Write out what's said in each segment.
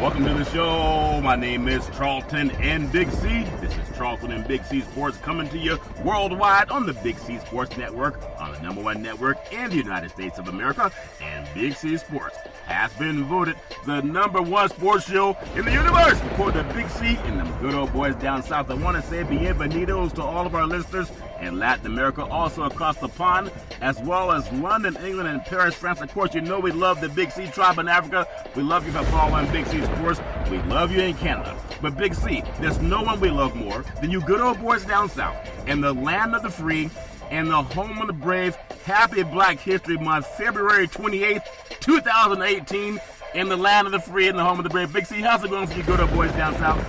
Welcome to the show. My name is Charlton and Big C. This is Charlton and Big C Sports coming to you worldwide on the Big C Sports Network, on the #1 network in the United States of America. And Big C Sports has been voted the #1 sports show in the universe for the Big C and the good old boys down south. I want to say bienvenidos to all of our listeners in Latin America, also across the pond, as well as London, England, and Paris, France. Of course, you know we love the Big C tribe in Africa. We love you for following Big C Sports. We love you in Canada. But Big C, there's no one we love more than you good old boys down south in the land of the free and the home of the brave. Happy Black History Month, February 28th, 2018, in the land of the free and the home of the brave. Big C, how's it going for you good old boys down south?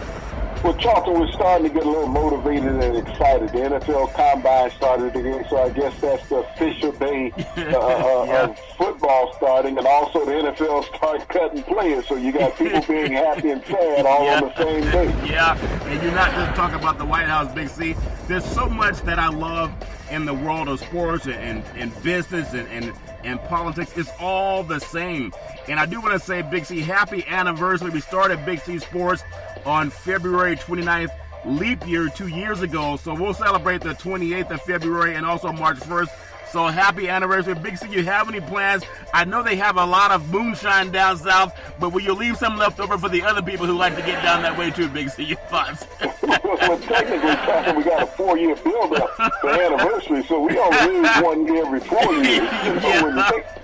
Well, Charlton, we're starting to get a little motivated and excited. The NFL Combine started again, so I guess that's the official day of football starting, and also the NFL start cutting players, so you got people being happy and sad all on the same day. Yeah, and you're not just talking about the White House, Big C. There's so much that I love in the world of sports and business and politics. It's all the same. And I do want to say, Big C, happy anniversary. We started Big C Sports on February 29th, leap year 2 years ago. So we'll celebrate the 28th of February and also March 1st. So happy anniversary. Big C, you have any plans? I know they have a lot of moonshine down south, but will you leave some left over for the other people who like to get down that way too, Big C? Your thoughts? Well, technically, we got a 4-year build-up for anniversary, so we only lose 1 year every 4 years.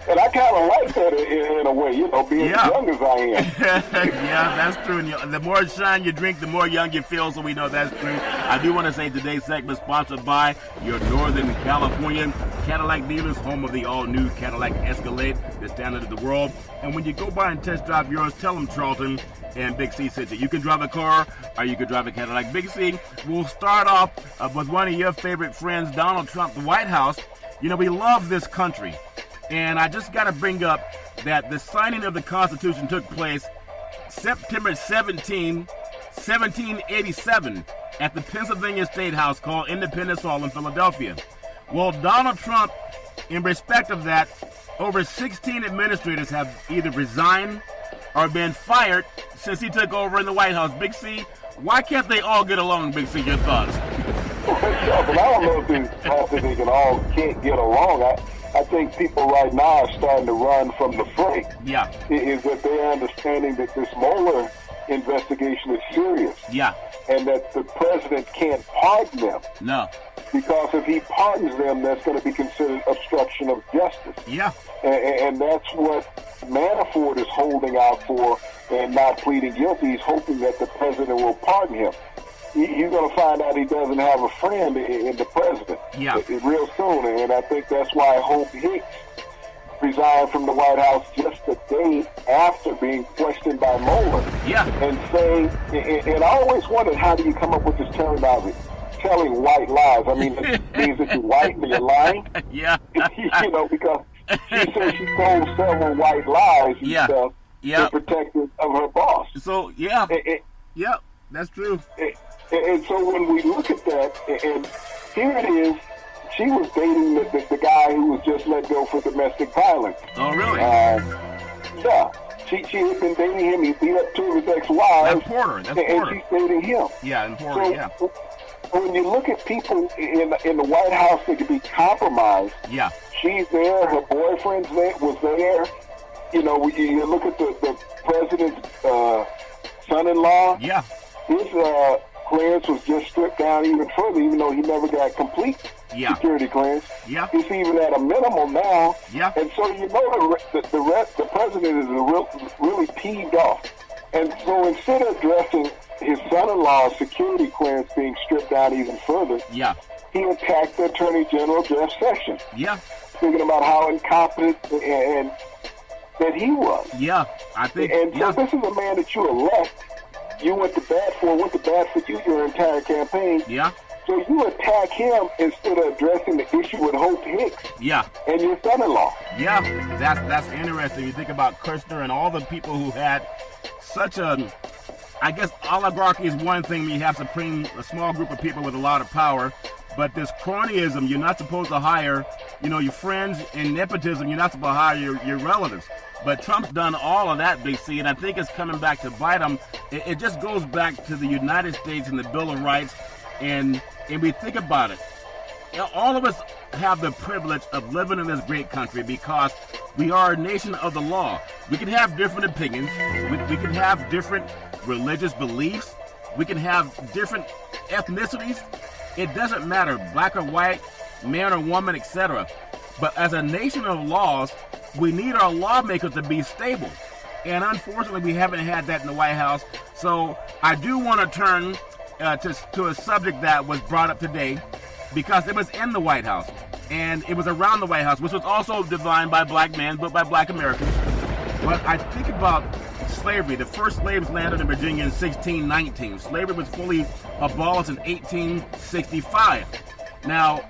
And I kind of like that in a way, being as young as I am. Yeah, that's true. And the more shine you drink, the more young you feel, so we know that's true. I do want to say today's segment is sponsored by your Northern California Cadillac dealers, home of the all-new Cadillac Escalade, the standard of the world. And when you go by and test drive yours, tell them Charlton and Big C sent you. You can drive a car or you can drive a Cadillac. Big C, we'll start off with one of your favorite friends, Donald Trump, the White House. We love this country. And I just got to bring up that the signing of the Constitution took place September 17, 1787 at the Pennsylvania State House called Independence Hall in Philadelphia. Well, Donald Trump, in respect of that, over 16 administrators have either resigned or been fired since he took over in the White House. Big C, why can't they all get along, Big C? Your thoughts? Well, I don't know if they can't get along. I think people right now are starting to run from the fray. Yeah. Is that they're understanding that this Mueller investigation is serious. Yeah. And that the president can't pardon them. No. Because if he pardons them, that's going to be considered obstruction of justice. Yeah. And that's what Manafort is holding out for and not pleading guilty. He's hoping that the president will pardon him. You're going to find out he doesn't have a friend in the president real soon. And I think that's why Hope Hicks resigned from the White House just a day after being questioned by Mueller. Yeah. And saying, and I always wondered, how do you come up with this terminology? Telling white lies. I mean, it means that you're white and you're lying. Yeah. Because she said she told several white lies and stuff to protect of her boss. So, that's true. And so when we look at that, and here it is, she was dating the guy who was just let go for domestic violence. Oh, really? Yeah. She had been dating him. He beat up 2 of his ex-wives. That's Porter. And she's dating him. Yeah, and Porter, so, when you look at people in the White House that could be compromised, she's there, her boyfriend was there. You look at the president's son-in-law. Yeah. His clearance was just stripped down even further, even though he never got complete security clearance. Yeah. He's even at a minimum now. Yeah. And so the president is really peeved off. And so instead of addressing his son-in-law's security clearance being stripped down even further, he attacked the Attorney General, Jeff Sessions. Yeah. Speaking about how incompetent and that he was. Yeah, I think. And so this is a man that you elect. You went to bat for you your entire campaign. Yeah. So you attack him instead of addressing the issue with Hope Hicks. Yeah. And your son-in-law. Yeah, that's interesting. You think about Kirshner and all the people who had such a, I guess oligarchy is one thing when you have a small group of people with a lot of power, But this cronyism, you're not supposed to hire, your friends, and nepotism, you're not supposed to hire your relatives. But Trump's done all of that, Big C, and I think it's coming back to bite him. It just goes back to the United States and the Bill of Rights, and we think about it. All of us have the privilege of living in this great country because we are a nation of the law. We can have different opinions. We can have different religious beliefs. We can have different ethnicities. It doesn't matter, black or white, man or woman, etc. But as a nation of laws, we need our lawmakers to be stable. And unfortunately, we haven't had that in the White House. So I do want to turn to a subject that was brought up today, because it was in the White House, and it was around the White House, which was also designed by black men, but by black Americans. But I think about slavery. The first slaves landed in Virginia in 1619. Slavery was fully abolished in 1865. Now,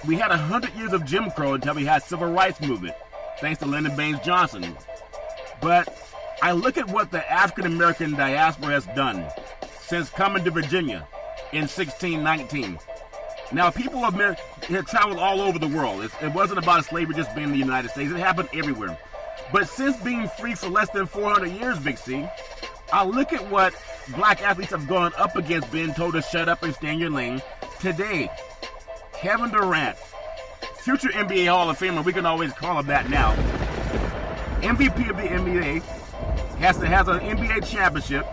we had 100 years of Jim Crow until we had civil rights movement, thanks to Lyndon Baines Johnson. But I look at what the African American diaspora has done since coming to Virginia in 1619. Now, people have traveled all over the world. It wasn't about slavery just being in the United States. It happened everywhere. But since being free for less than 400 years, Big C, I look at what black athletes have gone up against being told to shut up and stay in your lane. Today, Kevin Durant, future NBA Hall of Famer, we can always call him that now, MVP of the NBA, has an NBA championship.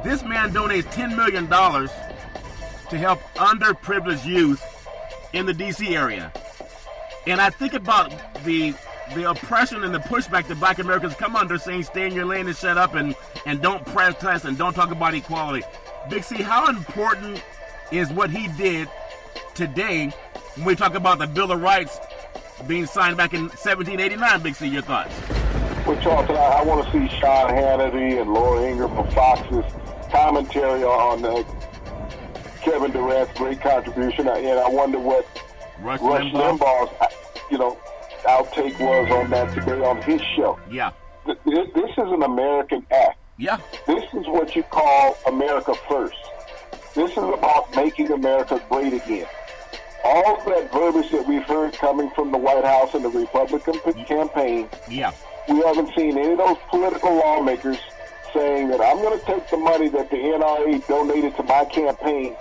This man donates $10 million to help underprivileged youth in the D.C. area. And I think about the oppression and the pushback that black Americans come under, saying stay in your lane and shut up and don't protest and don't talk about equality. Big C, how important is what he did today when we talk about the Bill of Rights being signed back in 1789, Big C, your thoughts? Well, Charles, I want to see Sean Hannity and Laura Ingraham from Fox's commentary on Kevin Durant's great contribution, and I wonder what Rush Limbaugh's, outtake was on that today on his show. Yeah. This is an American act. Yeah. This is what you call America first. This is about making America great again. All of that verbiage that we've heard coming from the White House and the Republican campaign, yeah, we haven't seen any of those political lawmakers saying that I'm going to take the money that the NRA donated to my campaign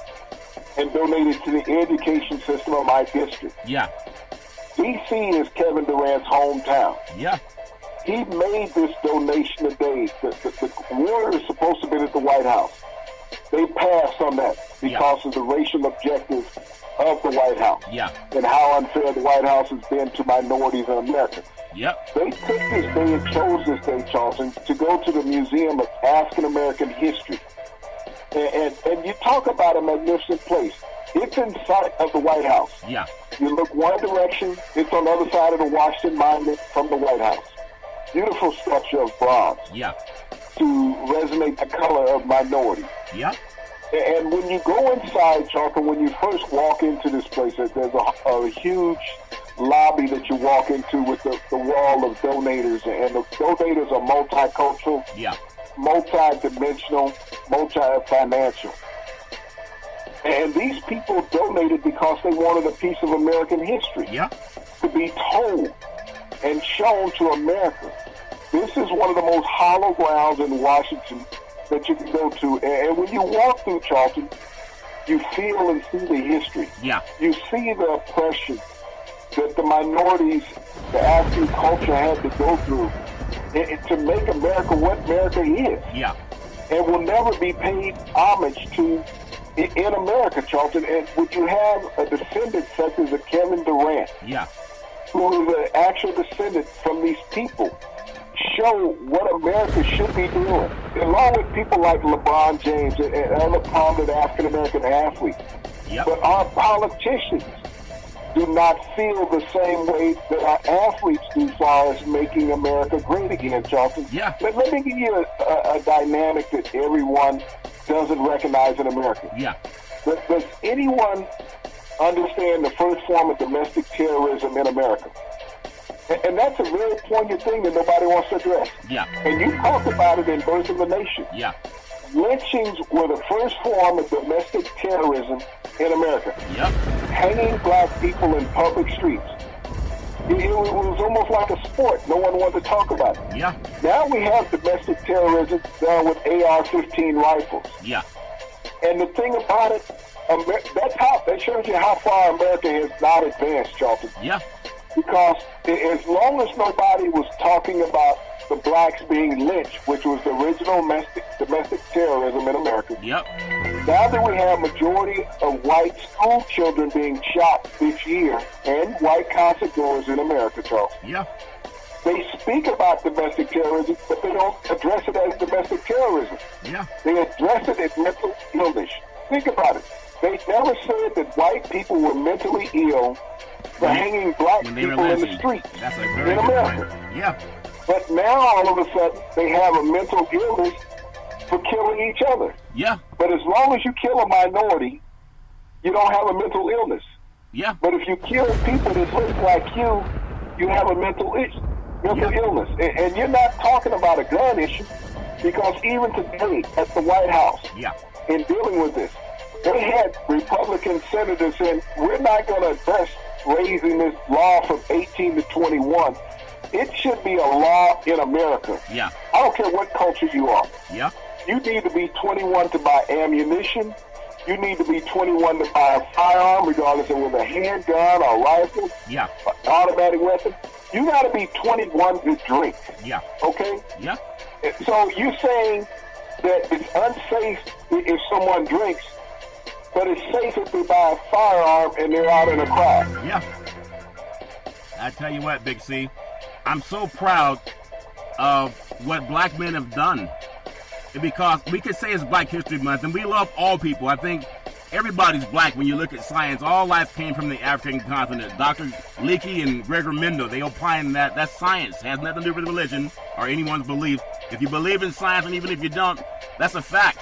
and donated to the education system of my district. Yeah. D.C. is Kevin Durant's hometown. Yeah. He made this donation today. The war is supposed to be at the White House. They passed on that because of the racial objectives of the White House. Yeah. And how unfair the White House has been to minorities in America. Yep. They took this day and chose this day, Charlton, to go to the Museum of African American History. And you talk about a magnificent place. It's in sight of the White House. Yeah. You look one direction, it's on the other side of the Washington Monument from the White House. Beautiful structure of bronze. Yeah. To resonate the color of minority. Yeah. And when you go inside, Charlton, when you first walk into this place, there's a huge lobby that you walk into with the wall of donators, and the donators are multicultural, multi-dimensional, multi-financial. And these people donated because they wanted a piece of American history to be told and shown to America. This is one of the most hollow grounds in Washington that you can go to. And when you walk through Charlton, you feel and see the history. Yeah. You see the oppression that the minorities, the African culture had to go through to make America what America is. Yeah. And will never be paid homage to in America, Charlton. And would you have a descendant such as a Kevin Durant, who is an actual descendant from these people, show what America should be doing, along with people like LeBron James and other prominent African-American athletes. But our politicians do not feel the same way that our athletes do as far as making America great again, Charlton. But let me give you a dynamic that everyone doesn't recognize in America. Does anyone understand the first form of domestic terrorism in America? And that's a very poignant thing that nobody wants to address. And you talked about it in Birth of a Nation. Lynchings were the first form of domestic terrorism in America. hanging black people in public streets. It was almost like a sport. No one wanted to talk about it. Yeah. Now we have domestic terrorism done with AR-15 rifles. Yeah. And the thing about it, that shows you how far America has not advanced, Charlton. Yeah. Because as long as nobody was talking about the blacks being lynched, which was the original domestic terrorism in America. Yep. Now that we have majority of white school children being shot this year, and white concert goers in America, Charles, Yeah. they speak about domestic terrorism, but they don't address it as domestic terrorism. Yeah. They address it as mental illness. Think about it. They never said that white people were mentally ill for hanging black When they were people in the lynching. streets That's a very in good America. point. Yeah. But now all of a sudden they have a mental illness for killing each other. Yeah. But as long as you kill a minority, you don't have a mental illness. Yeah. But if you kill people that look like you have a mental illness. And you're not talking about a gun issue, because even today at the White House, Yeah. in dealing with this, they had Republican senators saying, we're not going to address raising this law from 18 to 21. It should be a law in America. Yeah. I don't care what culture you are. Yeah. You need to be 21 to buy ammunition. You need to be 21 to buy a firearm, regardless of whether a handgun or a rifle, Yeah. an automatic weapon. You got to be 21 to drink. Yeah. Okay? Yeah. So you're saying that it's unsafe if someone drinks, but it's safe if they buy a firearm and they're out in a crowd. Yeah. I tell you what, Big C, I'm so proud of what black men have done. Because we could say it's Black History Month, and we love all people. I think everybody's black when you look at science. All life came from the African continent. Dr. Leakey and Gregor Mendel, they opine that that's science. It has nothing to do with religion or anyone's belief. If you believe in science, and even if you don't, that's a fact.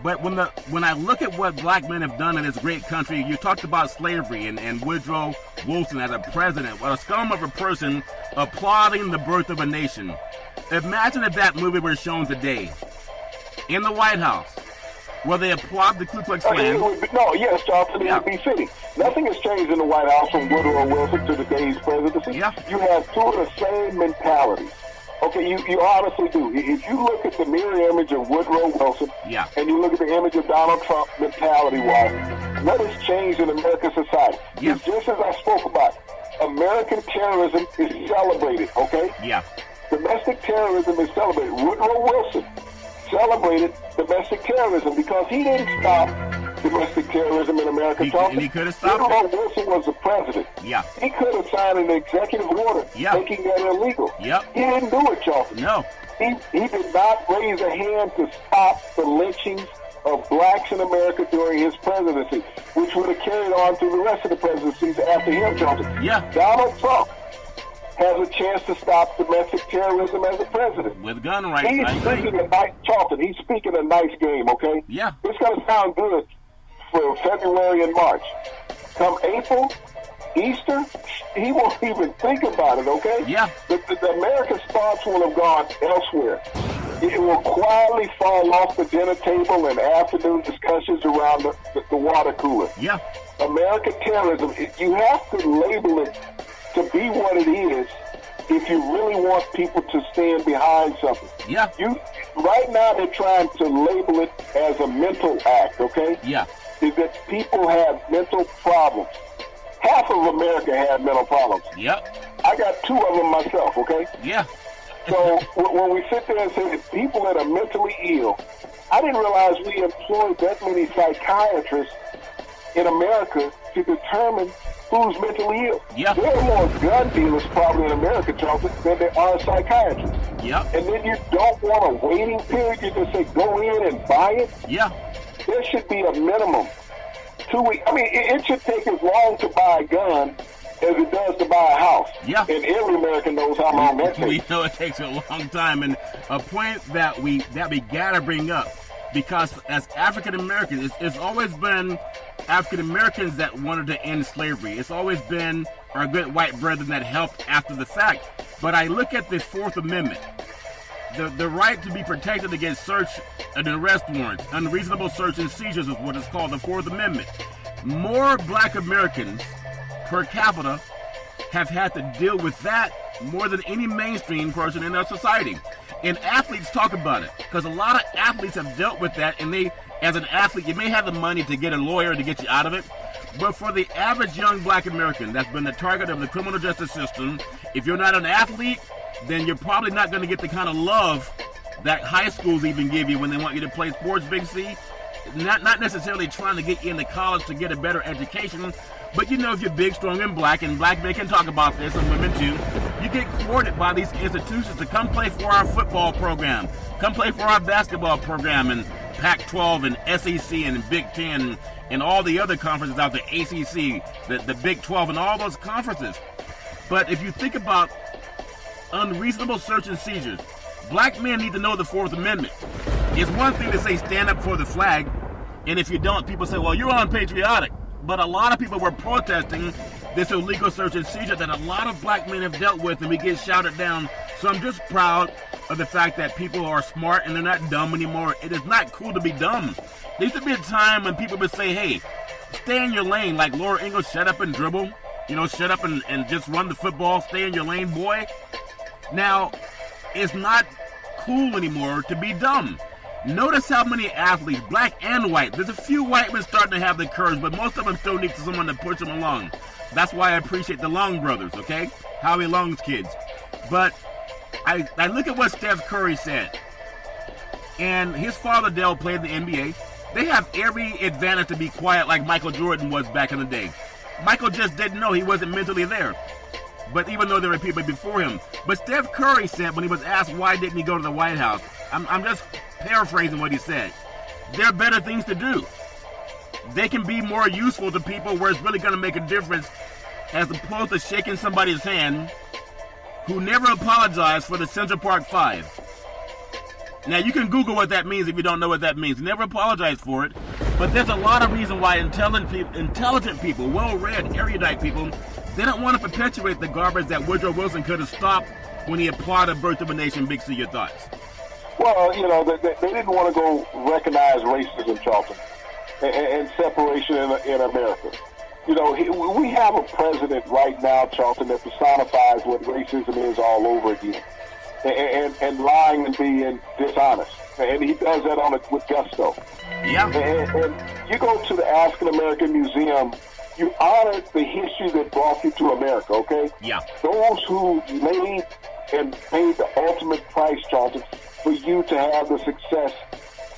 But when I look at what black men have done in this great country, you talked about slavery and Woodrow Wilson as a president, what a scum of a person applauding the birth of a nation. Imagine if that movie were shown today in the White House, where they applaud the Ku Klux Klan. Yes, Charlton, it would be fitting. Nothing has changed in the White House from Woodrow Wilson to today's presidency. Yeah. You have two of the same mentalities. Okay, you honestly do. If you look at the mirror image of Woodrow Wilson, Yeah. and you look at the image of Donald Trump mentality-wise, what has changed in American society? Yeah. It's just as I spoke about. American terrorism is celebrated, okay? Yeah. Domestic terrorism is celebrated. Woodrow Wilson celebrated domestic terrorism because he didn't stop domestic terrorism in America. And he could have stopped Woodrow it. Wilson was the president. Yeah. He could have signed an executive order Yeah. making that illegal. Yep. He didn't do it, Charlton. No. He did not raise a hand to stop the lynchings of blacks in America during his presidency, which would have carried on through the rest of the presidencies after him, Charlton. Yeah. Donald Trump has a chance to stop domestic terrorism as a president. With gun rights, He's I agree. speaking a nice, Charlton, he's speaking a nice game, okay? Yeah. It's going to sound good for February and March. Come April, Easter, he won't even think about it, okay? Yeah. The American response will have gone elsewhere. It will quietly fall off the dinner table in afternoon discussions around the water cooler. Yeah. American terrorism, you have to label it to be what it is if you really want people to stand behind something. Yeah. Right now they're trying to label it as a mental act, okay? Yeah. Is that people have mental problems. Half of America have mental problems. Yep. I got two of them myself, okay? Yeah. So when we sit there and say that people that are mentally ill, I didn't realize we employed that many psychiatrists in America to determine who's mentally ill. Yeah. There are more gun dealers probably in America, Charlton, than there are psychiatrists. Yep. And then you don't want a waiting period. You just say go in and buy it. Yeah. There should be a minimum 2 weeks. I mean, it should take as long to buy a gun as it does to buy a house. Yeah. And every American knows how long that We takes. know it takes a long time, and a point that we gotta bring up, because as African Americans, it's always been African Americans that wanted to end slavery. It's always been our good white brethren that helped after the fact. But I look at the Fourth Amendment, the right to be protected against search and arrest warrants, unreasonable search and seizures is what is called the Fourth Amendment. more black Americans per capita have had to deal with that more than any mainstream person in our society. And athletes talk about it, because a lot of athletes have dealt with that, and they, as an athlete, you may have the money to get a lawyer to get you out of it, but for the average young black American that's been the target of the criminal justice system, if you're not an athlete, then you're probably not going to get the kind of love that high schools even give you when they want you to play sports, Big C. Not necessarily trying to get you into college to get a better education, but you know, if you're big, strong, and black men can talk about this, and women too, you get courted by these institutions to come play for our football program, come play for our basketball program, and Pac-12 and SEC and Big Ten and all the other conferences out there, ACC, the Big 12, and all those conferences. But if you think about unreasonable search and seizures, black men need to know the Fourth Amendment. It's one thing to say stand up for the flag, and if you don't, people say, well, you're unpatriotic. But a lot of people were protesting this illegal search and seizure that a lot of black men have dealt with, and we get shouted down. So I'm just proud of the fact that people are smart and they're not dumb anymore. It is not cool to be dumb. There used to be a time when people would say, hey, stay in your lane, like Laura Ingalls, shut up and dribble. You know, shut up and just run the football, stay in your lane, boy. Now, it's not cool anymore to be dumb. Notice how many athletes, black and white, there's a few white men starting to have the courage, but most of them still need someone to push them along. That's why I appreciate the Long brothers, okay? Howie Long's kids. But I look at what Steph Curry said. And his father, Dell, played in the NBA. They have every advantage to be quiet like Michael Jordan was back in the day. Michael just didn't know, he wasn't mentally there. But even though there were people before him. But Steph Curry said when he was asked why didn't he go to the White House, I'm just paraphrasing what he said. There are better things to do. They can be more useful to people where it's really going to make a difference, as opposed to shaking somebody's hand who never apologized for the Central Park 5. Now, you can Google what that means if you don't know what that means. Never apologize for it. But there's a lot of reason why intelligent people, well-read, erudite people, they don't want to perpetuate the garbage that Woodrow Wilson could have stopped when he applauded Birth of a Nation. Big C, your thoughts? Well, you know, they didn't want to go recognize racism, Charlton, and separation in America. You know, we have a president right now, Charlton, that personifies what racism is all over again, and lying and being dishonest. And he does that with gusto. Yeah. And you go to the African American Museum, you honor the history that brought you to America, okay? Yeah. Those who made and paid the ultimate price, Charlton, for you to have the success,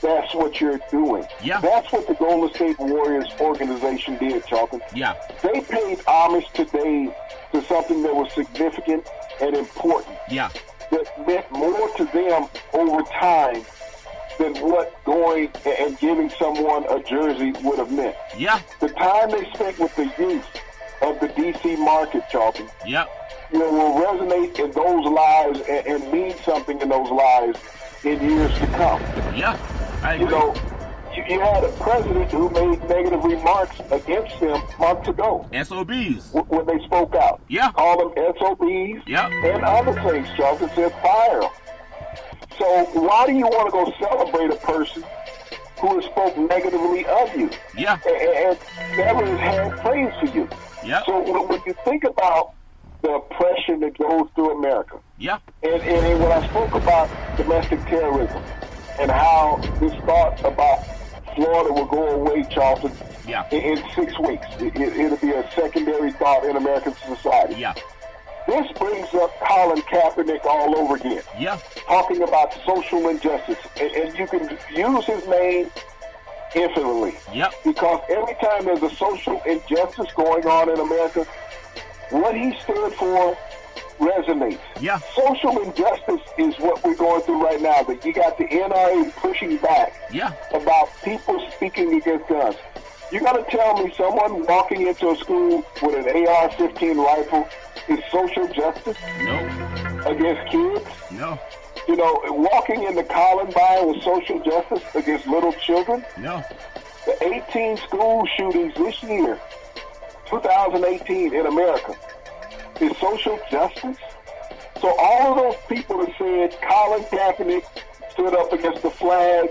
that's what you're doing. Yeah. That's what the Golden State Warriors organization did, Charlton. Yeah. They paid homage today to something that was significant and important. Yeah. That meant more to them over time than what going and giving someone a jersey would have meant. Yeah. The time they spent with the youth of the D.C. market, Charlton, Yeah. you know, will resonate in those lives and mean something in those lives in years to come. Yeah. I agree. You know, you had a president who made negative remarks against them months ago. SOBs. When they spoke out. Yeah. Called them SOBs. Yeah. And other things, Charlton, said fire them. So why do you want to go celebrate a person who has spoken negatively of you? Yeah. And never has had praise for you. Yeah. So when you think about the oppression that goes through America, Yeah. and when I spoke about domestic terrorism and how this thought about Florida will go away, Charlton, Yeah. in 6 weeks. It'll be a secondary thought in American society. Yeah. This brings up Colin Kaepernick all over again, Yeah. talking about social injustice. And you can use his name infinitely. Yep. Because every time there's a social injustice going on in America, what he stood for resonates. Yeah. Social injustice is what we're going through right now. But you got the NRA pushing back Yeah. about people speaking against guns. You got to tell me someone walking into a school with an AR-15 rifle is social justice No. against kids? No. You know, walking into Columbine with social justice against little children? No. The 18 school shootings this year, 2018 in America, is social justice? So all of those people that said Colin Kaepernick stood up against the flag,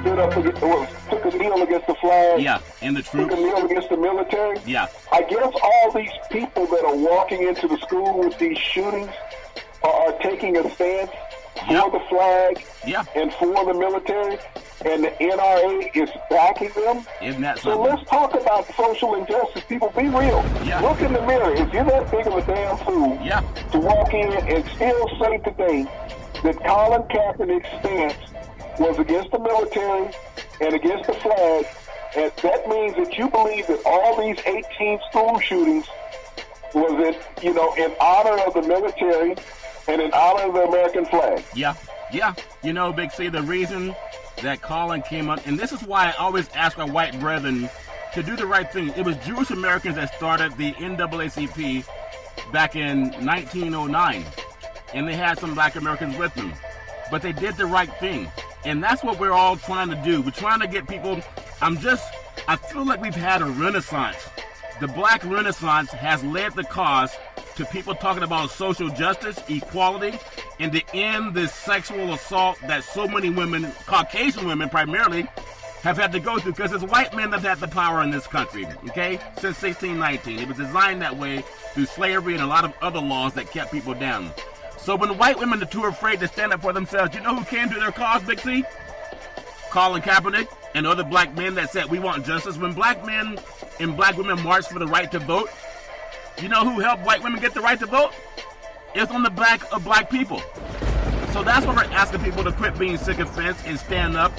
stood up against, took a kneel against the flag. Yeah, and the Took troops. a kneel against the military. Yeah. I guess all these people that are walking into the school with these shootings are taking a stance for Yep. the flag Yeah. and for the military, and the NRA is backing them. Isn't that So something? let's talk about social injustice. People, be real. Yeah. Look in the mirror. If you're that big of a damn fool Yeah. to walk in and still say today that Colin Kaepernick's stance was against the military and against the flag, and that means that you believe that all these 18 school shootings was in honor of the military and in honor of the American flag. Yeah, yeah. You know, Big C, the reason that Colin came up, and this is why I always ask our white brethren to do the right thing. It was Jewish Americans that started the NAACP back in 1909, and they had some black Americans with them. But they did the right thing, and that's what we're all trying to do. We're trying to get people, I feel like we've had a renaissance. The black renaissance has led the cause to people talking about social justice, equality, and to end this sexual assault that so many women, Caucasian women primarily, have had to go through, because it's white men that have had the power in this country, okay, since 1619. It was designed that way through slavery and a lot of other laws that kept people down. So when white women are too afraid to stand up for themselves, you know who came to their cause, Big C? Colin Kaepernick and other black men that said we want justice. When black men and black women marched for the right to vote, you know who helped white women get the right to vote? It's on the back of black people. So that's why we're asking people to quit being sycophants and stand up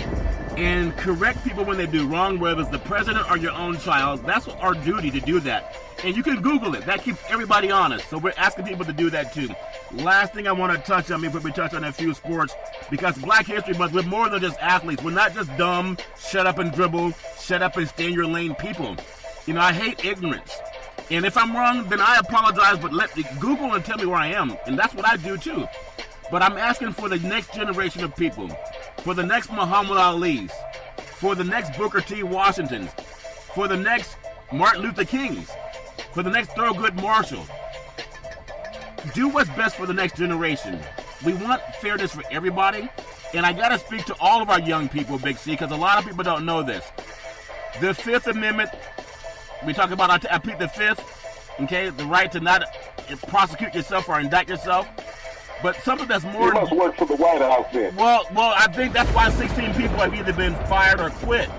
and correct people when they do wrong, whether it's the president or your own child. That's our duty to do that. And you can Google it. That keeps everybody honest. So we're asking people to do that too. Last thing I want to touch on before we touch on a few sports, because Black History Month, we're more than just athletes. We're not just dumb, shut up and dribble, shut up and stay in your lane people. You know, I hate ignorance. And if I'm wrong, then I apologize, but let me Google and tell me where I am. And that's what I do too. But I'm asking for the next generation of people, for the next Muhammad Ali's, for the next Booker T. Washingtons, for the next Martin Luther Kings, for the next Thurgood Marshall. Do what's best for the next generation. We want fairness for everybody. And I got to speak to all of our young people, Big C, because a lot of people don't know this. The Fifth Amendment, we talk about, I plead the Fifth, okay, the right to not prosecute yourself or indict yourself. But something that's more... You must work for the White House then. Well, I think that's why 16 people have either been fired or quit.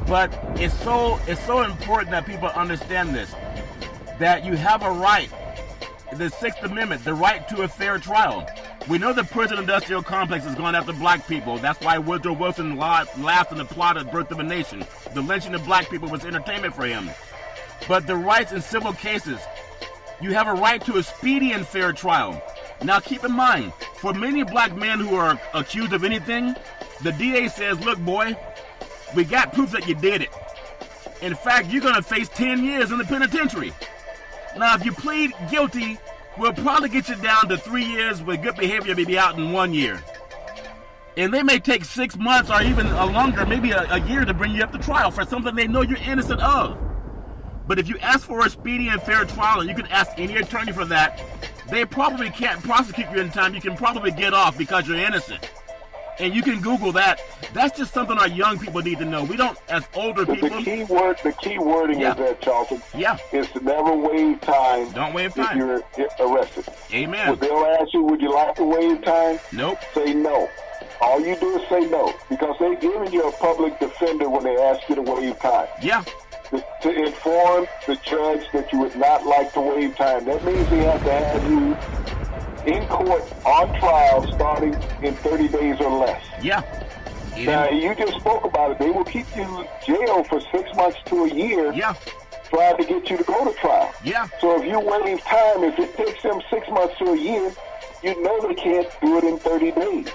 But it's so important that people understand this, that you have a right, the Sixth Amendment, the right to a fair trial. We know the prison industrial complex is going after black people. That's why Woodrow Wilson laughed and applauded the birth of a nation. The lynching of black people was entertainment for him. But the rights in civil cases, you have a right to a speedy and fair trial. Now keep in mind, for many black men who are accused of anything, the DA says, look boy, we got proof that you did it. In fact, you're going to face 10 years in the penitentiary. Now if you plead guilty, we'll probably get you down to 3 years with good behavior, maybe out in 1 year. And they may take 6 months or even a longer, maybe a year to bring you up to trial for something they know you're innocent of. But if you ask for a speedy and fair trial, and you can ask any attorney for that, they probably can't prosecute you in time. You can probably get off because you're innocent. And you can Google that. That's just something our young people need to know. We don't, as older But people... the key wording Yeah. is that, Charlton, Yeah. is to never waive time Don't waive if time. you're arrested. Amen. They'll ask you, would you like to waive time? Nope. Say no. All you do is say no, because they're giving you a public defender when they ask you to waive time. Yeah. To inform the judge that you would not like to waive time. That means they have to have you in court on trial starting in 30 days or less. Yeah. Now, you just spoke about it. They will keep you in jail for 6 months to a year Yeah. trying to get you to go to trial. Yeah. So if you waive time, if it takes them 6 months to a year, you know they can't do it in 30 days.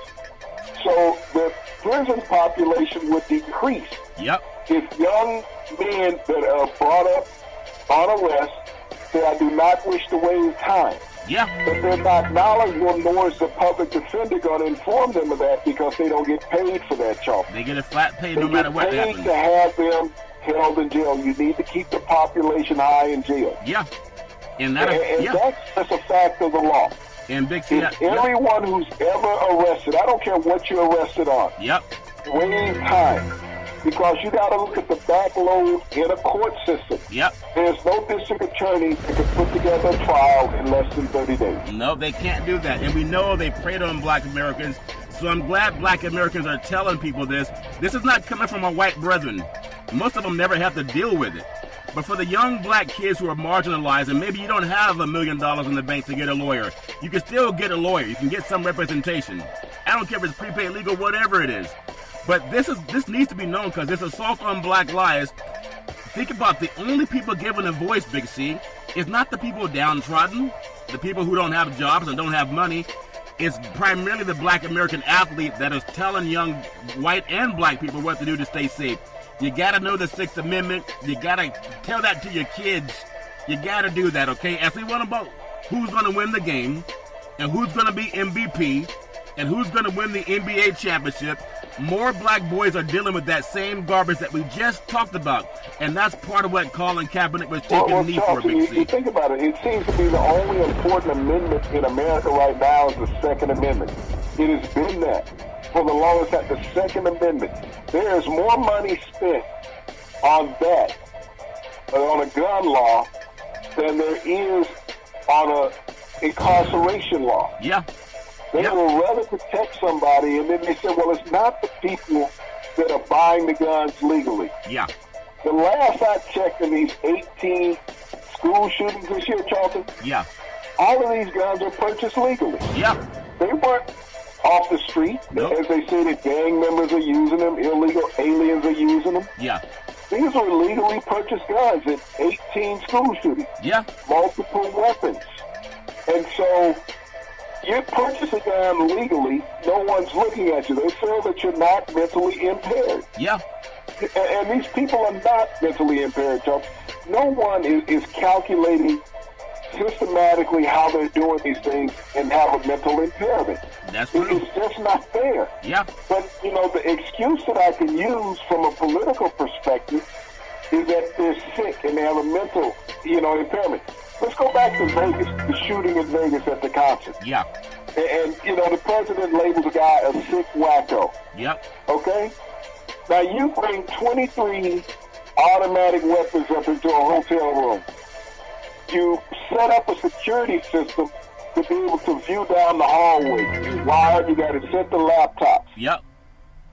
So the prison population would decrease Yep. if young men that are brought up on arrest say, I do not wish to waive time. Yeah. But they're not knowledgeable, nor is the public defender going to inform them of that, because they don't get paid for that, Charles. They get a flat pay They no matter get what paid happens. to have them held in jail. You need to keep the population high in jail. Yeah. And And yeah. that's just a fact of the law. And Big C, If everyone who's ever arrested, I don't care what you're arrested on, Yep. waiting time. Because you got to look at the backload in a court system. Yep. There's no district attorney that can put together a trial in less than 30 days. No, they can't do that. And we know they preyed on black Americans. So I'm glad black Americans are telling people this. This is not coming from our white brethren. Most of them never have to deal with it. But for the young black kids who are marginalized, and maybe you don't have $1 million in the bank to get a lawyer, you can still get a lawyer. You can get some representation. I don't care if it's prepaid legal, whatever it is. But this needs to be known because this assault on black lives. Think about the only people given a voice, Big C, is not the people downtrodden, the people who don't have jobs and don't have money. It's primarily the black American athlete that is telling young white and black people what to do to stay safe. You got to know the Sixth Amendment. You got to tell that to your kids. You got to do that, okay? As we want about who's going to win the game and who's going to be MVP and who's going to win the NBA championship, more black boys are dealing with that same garbage that we just talked about. And that's part of what Colin Kaepernick was taking a knee for, Big C. You think about it. It seems to be the only important amendment in America right now is the Second Amendment. It has been that for the longest time, the Second Amendment. There is more money spent on that, on a gun law, than there is on a incarceration law. Yeah. They will rather protect somebody, and then they say, well, it's not the people that are buying the guns legally. Yeah. The last I checked in these 18 school shootings this year, Charlton, Yeah. all of these guns are purchased legally. Yeah. They weren't off the street. Nope. As they say, the gang members are using them, illegal aliens are using them. Yeah. These were legally purchased guns in 18 school shootings. Yeah. Multiple weapons. And so you purchase a gun legally, no one's looking at you. They feel that you're not mentally impaired. Yeah. And these people are not mentally impaired, Chuck. No one is calculating systematically how they're doing these things and have a mental impairment. That's true. It's just not fair. Yeah. But, the excuse that I can use from a political perspective is that they're sick and they have a mental, impairment. Let's go back to Vegas, the shooting in Vegas at the concert. Yeah. And the president labeled the guy a sick wacko. Yep. Okay? Now, you bring 23 automatic weapons up into a hotel room. You set up a security system to be able to view down the hallway. You wired, you got to set the laptops. Yep.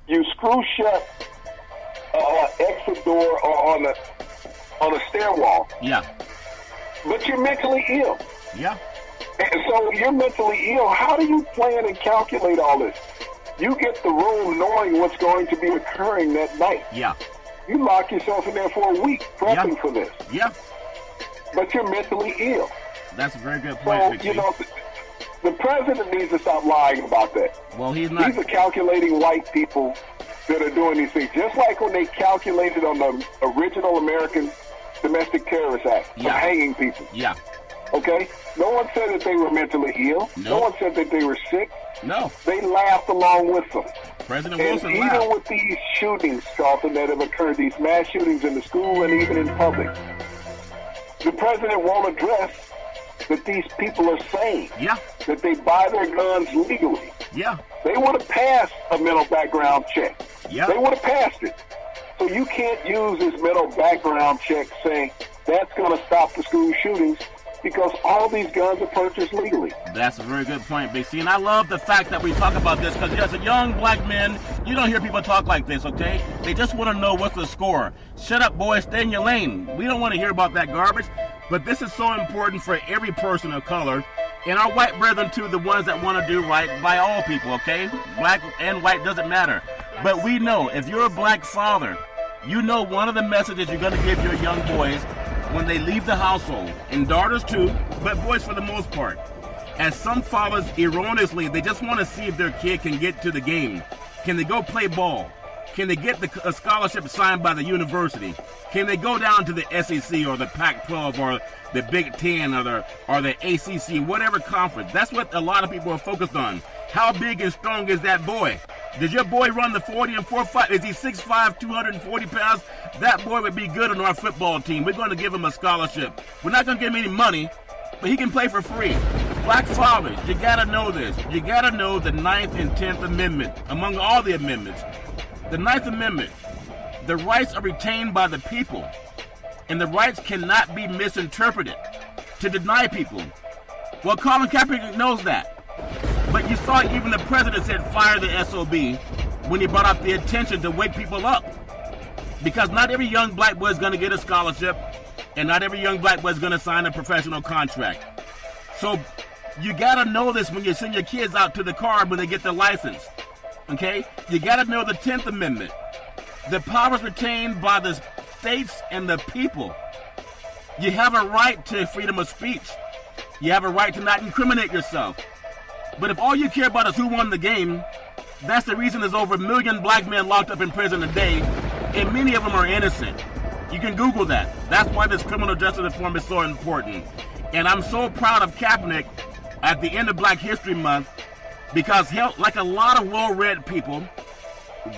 You screw shut exit door on a stairwell. Yeah. But you're mentally ill. Yeah. And so you're mentally ill. How do you plan and calculate all this? You get the room knowing what's going to be occurring that night. Yeah. You lock yourself in there for a week prepping Yeah. for this. Yeah. But you're mentally ill. That's a very good point, So, Big C. the president needs to stop lying about that. Well, he's not. These are calculating white people that are doing these things. Just like when they calculated on the original American Domestic Terrorist Act of Yeah. hanging people. Yeah. Okay? No one said that they were mentally ill. No. No one said that they were sick. No. They laughed along with them. President And Wilson even laughed. with these shootings, Charlton, that have occurred, these mass shootings in the school and even in public, the president won't address that these people are sane, Yeah. that they buy their guns legally. Yeah. They would have passed a mental background check. Yeah. They would have passed it. So you can't use this mental background check saying that's going to stop the school shootings because all these guns are purchased legally. That's a very good point, Big C. And I love the fact that we talk about this because as a young black man, you don't hear people talk like this, okay? They just want to know what's the score. Shut up, boys. Stay in your lane. We don't want to hear about that garbage. But this is so important for every person of color. And our white brethren, too, the ones that want to do right by all people, okay? Black and white doesn't matter. But we know if you're a black father, you know one of the messages you're going to give your young boys when they leave the household, and daughters too, but boys for the most part. As some fathers erroneously, they just want to see if their kid can get to the game. Can they go play ball? Can they get a scholarship signed by the university? Can they go down to the SEC or the Pac-12 or the Big Ten or the ACC, whatever conference? That's what a lot of people are focused on. How big and strong is that boy? Did your boy run the 40 and 4.5? Is he 6'5", 240 pounds? That boy would be good on our football team. We're going to give him a scholarship. We're not going to give him any money, but he can play for free. Black fathers, you got to know this. You got to know the 9th and 10th Amendment, among all the amendments. The Ninth Amendment. The rights are retained by the people, and the rights cannot be misinterpreted to deny people. Well, Colin Kaepernick knows that. But you saw even the president said fire the SOB when he brought up the attention to wake people up. Because not every young black boy is going to get a scholarship, and not every young black boy is going to sign a professional contract. So you got to know this when you send your kids out to the car when they get their license. Okay? You got to know the 10th Amendment. The power is retained by the states and the people. You have a right to freedom of speech. You have a right to not incriminate yourself. But if all you care about is who won the game, that's the reason there's over 1 million black men locked up in prison a day, and many of them are innocent. You can Google that. That's why this criminal justice reform is so important. And I'm so proud of Kaepernick at the end of Black History Month, because like a lot of well-read people,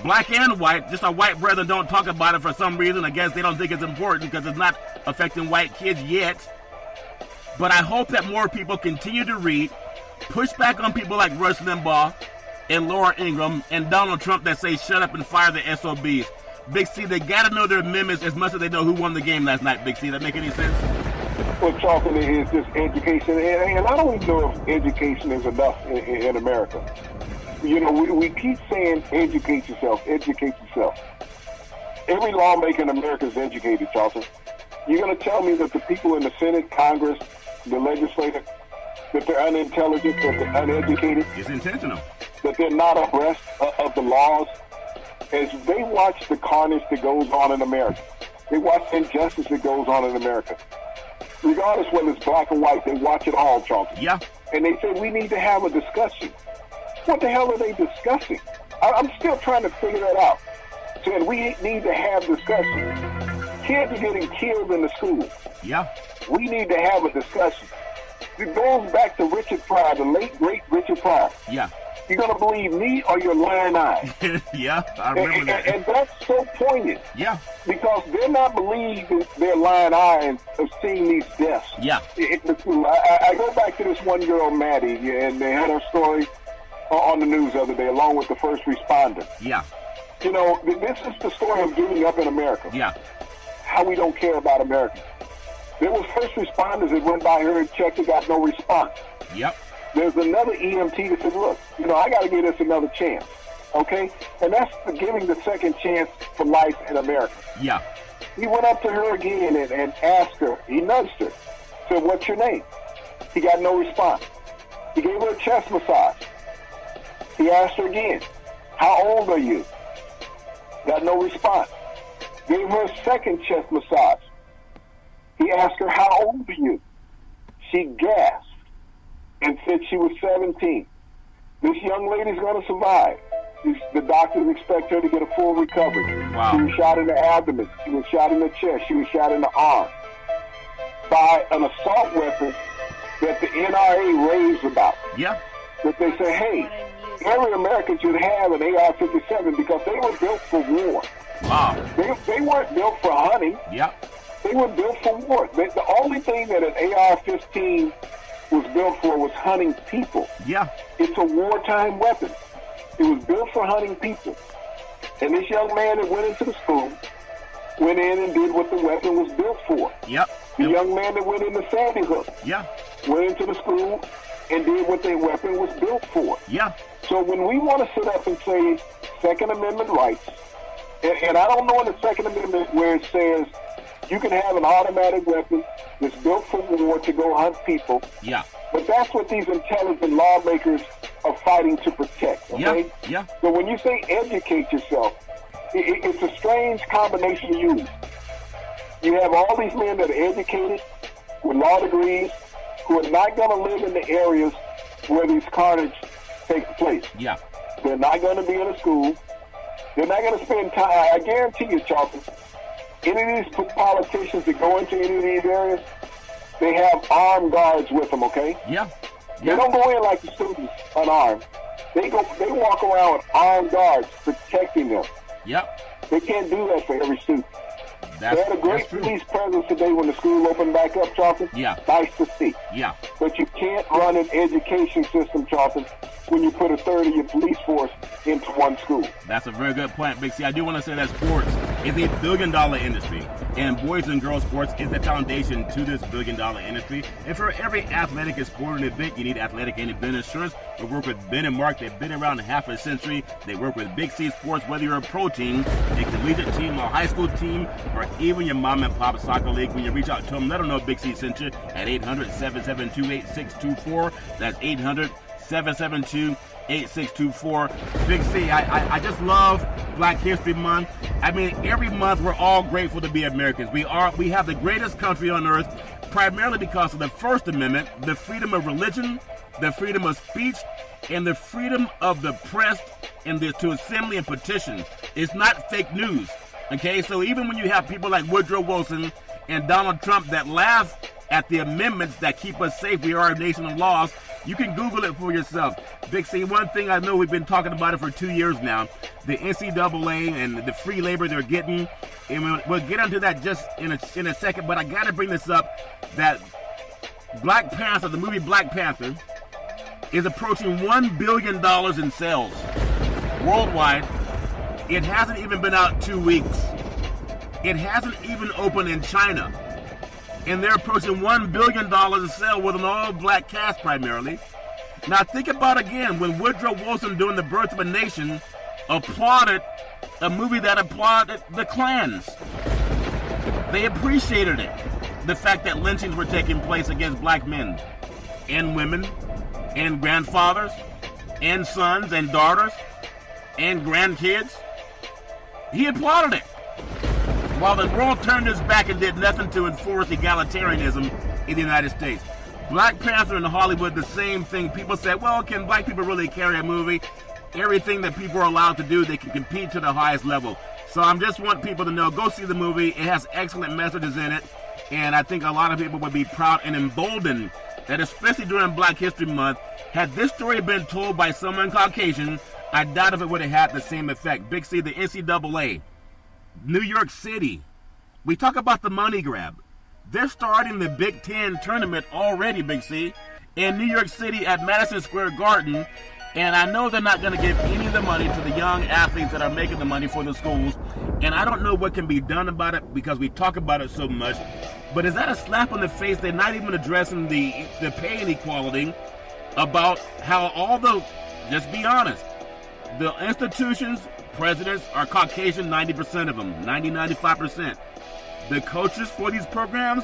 black and white, just our white brethren don't talk about it for some reason. I guess they don't think it's important because it's not affecting white kids yet. But I hope that more people continue to read, push back on people like Rush Limbaugh and Laura Ingraham and Donald Trump that say shut up and fire the SOBs. Big C, they got to know their amendments as much as they know who won the game last night, Big C. That make any sense? Well, talking is just education, and I don't even know if education is enough in America. You know, we keep saying educate yourself, educate yourself. Every lawmaker in America is educated, Charlton. You're going to tell me that the people in the Senate, Congress, the legislature, that they're unintelligent, that they're uneducated? It's intentional. That they're not abreast of the laws? As they watch the carnage that goes on in America, they watch the injustice that goes on in America. Regardless whether it's black or white, they watch it all, Charlton. Yeah. And they say, we need to have a discussion. What the hell are they discussing? I'm still trying to figure that out. Saying we need to have discussion. Kids are getting killed in the school. Yeah. We need to have a discussion. It goes back to Richard Pryor, the late, great Richard Pryor. Yeah. You're going to believe me or your lying eye? Yeah, I remember that. And that's so poignant. Yeah. Because they're not believing their lying eye of seeing these deaths. Yeah. I go back to this one girl, Maddie, and they had her story on the news the other day, along with the first responder. Yeah. You know, this is the story of giving up in America. Yeah. How we don't care about America. There was first responders that went by her and checked and got no response. Yep. There's another EMT that said, look, you know, I got to give this another chance. Okay? And that's the giving the second chance for life in America. Yeah. He went up to her again and asked her. He nudged her. Said, what's your name? He got no response. He gave her a chest massage. He asked her again, how old are you? Got no response. Gave her a second chest massage. He asked her, how old are you? She gasped and said she was 17. This young lady's going to survive. The doctors expect her to get a full recovery. Wow. She was shot in the abdomen. She was shot in the chest. She was shot in the arm by an assault weapon that the NRA raves about. Yeah. That they say, hey, every American should have an AR-57 because they were built for war. Wow. They weren't built for hunting. Yeah. They were built for war. The only thing that an AR-15 was built for was hunting people. Yeah. It's a wartime weapon. It was built for hunting people. And this young man that went into the school went in and did what the weapon was built for. Yep. The young man that went into Sandy Hook went into the school and did what their weapon was built for. Yeah. So when we want to sit up and say Second Amendment rights, and I don't know in the Second Amendment where it says you can have an automatic weapon that's built for war to go hunt people. Yeah. But that's what these intelligent lawmakers are fighting to protect, okay? Yeah. So when you say educate yourself, it's a strange combination to use. You have all these men that are educated with law degrees who are not going to live in the areas where these carnage takes place. Yeah. They're not going to be in a school. They're not going to spend time. I guarantee you, Charlton, any of these politicians that go into any of these areas, they have armed guards with them, okay? Yeah. They don't go in like the students unarmed. They walk around with armed guards protecting them. Yep. They can't do that for every student. They had a great police presence today when the school opened back up, Charlton. Yeah. Nice to see. Yeah. But you can't run an education system, Charlton, when you put a third of your police force into one school. That's a very good point, Big C. I do want to say that sports is a billion-dollar industry, and boys and girls sports is the foundation to this billion-dollar industry. And for every athletic and sporting event, you need athletic and event insurance. We work with Ben and Mark. They've been around half a century. They work with Big C Sports, whether you're a pro team, a collegiate team, a high school team, or even your mom and pop soccer league. When you reach out to them, let them know Big C sent you at 800-772-8624. That's 800-772-8624. Big C, I just love Black History Month. I mean, every month we're all grateful to be Americans. We have the greatest country on earth, primarily because of the First Amendment, the freedom of religion, the freedom of speech, and the freedom of the press and to assembly and petition. It's not fake news. Okay, so even when you have people like Woodrow Wilson and Donald Trump that laugh at the amendments that keep us safe, we are a nation of laws, you can Google it for yourself. Big C, one thing I know, we've been talking about it for 2 years now, the NCAA and the free labor they're getting, and we'll get into that just in a second, but I got to bring this up, that Black Panther, the movie Black Panther, is approaching $1 billion in sales worldwide. It hasn't even been out 2 weeks. It hasn't even opened in China. And they're approaching $1 billion in sales with an all-black cast primarily. Now think about again, when Woodrow Wilson, during the birth of a nation, applauded a movie that applauded the Klans. They appreciated it. The fact that lynchings were taking place against black men and women and grandfathers and sons and daughters and grandkids. He applauded it. While the world turned its back and did nothing to enforce egalitarianism in the United States. Black Panther in Hollywood, the same thing. People said, well, can black people really carry a movie? Everything that people are allowed to do, they can compete to the highest level. So I just want people to know, go see the movie. It has excellent messages in it. And I think a lot of people would be proud and emboldened that, especially during Black History Month, had this story been told by someone Caucasian, I doubt if it would have had the same effect. Big C, the NCAA, New York City. We talk about the money grab. They're starting the Big Ten tournament already, Big C, in New York City at Madison Square Garden. And I know they're not going to give any of the money to the young athletes that are making the money for the schools. And I don't know what can be done about it because we talk about it so much. But is that a slap in the face? They're not even addressing the pay inequality, about how just be honest, the institutions, presidents are Caucasian, 90% of them, 95%. The coaches for these programs,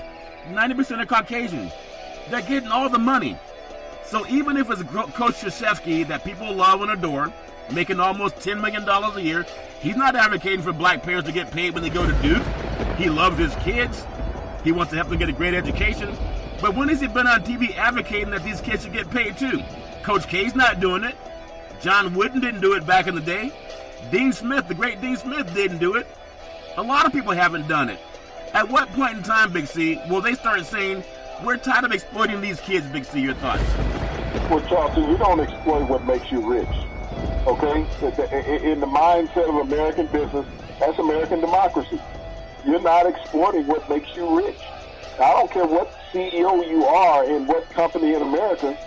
90% are Caucasian. They're getting all the money. So even if it's Coach Krzyzewski that people love and adore, making almost $10 million a year, he's not advocating for black players to get paid when they go to Duke. He loves his kids. He wants to help them get a great education. But when has he been on TV advocating that these kids should get paid too? Coach K's not doing it. John Wooden didn't do it back in the day. Dean Smith, the great Dean Smith, didn't do it. A lot of people haven't done it. At what point in time, Big C, will they start saying, we're tired of exploiting these kids, Big C? Your thoughts? Well, Charlton, you don't exploit what makes you rich, okay? In the mindset of American business, that's American democracy. You're not exploiting what makes you rich. I don't care what CEO you are in what company in America.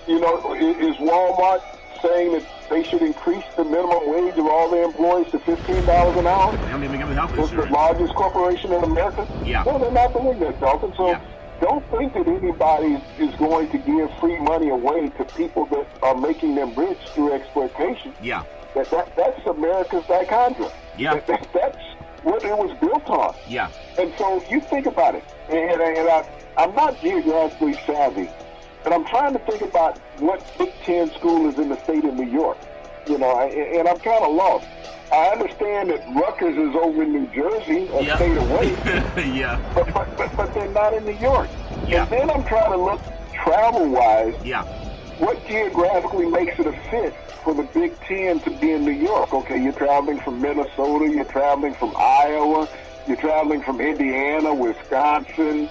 You know, is Walmart saying that they should increase the minimum wage of all their employees to $15 an hour? They don't even give them health It's insurance. the largest corporation in America? Yeah. No, they're not doing that, Charlton. So Yeah. don't think that anybody is going to give free money away to people that are making them rich through exploitation. Yeah. That's America's dichondra. Yeah. That's what it was built on. Yeah. And so you think about it, and I'm not geographically savvy, but I'm trying to think about what Big Ten school is in the state of New York, you know, and I'm kind of lost. I understand that Rutgers is over in New Jersey, a state away, Yeah. but they're not in New York. Yeah. And then I'm trying to look travel-wise, Yeah. what geographically makes it a fit for the Big Ten to be in New York? Okay, you're traveling from Minnesota, you're traveling from Iowa, you're traveling from Indiana, Wisconsin,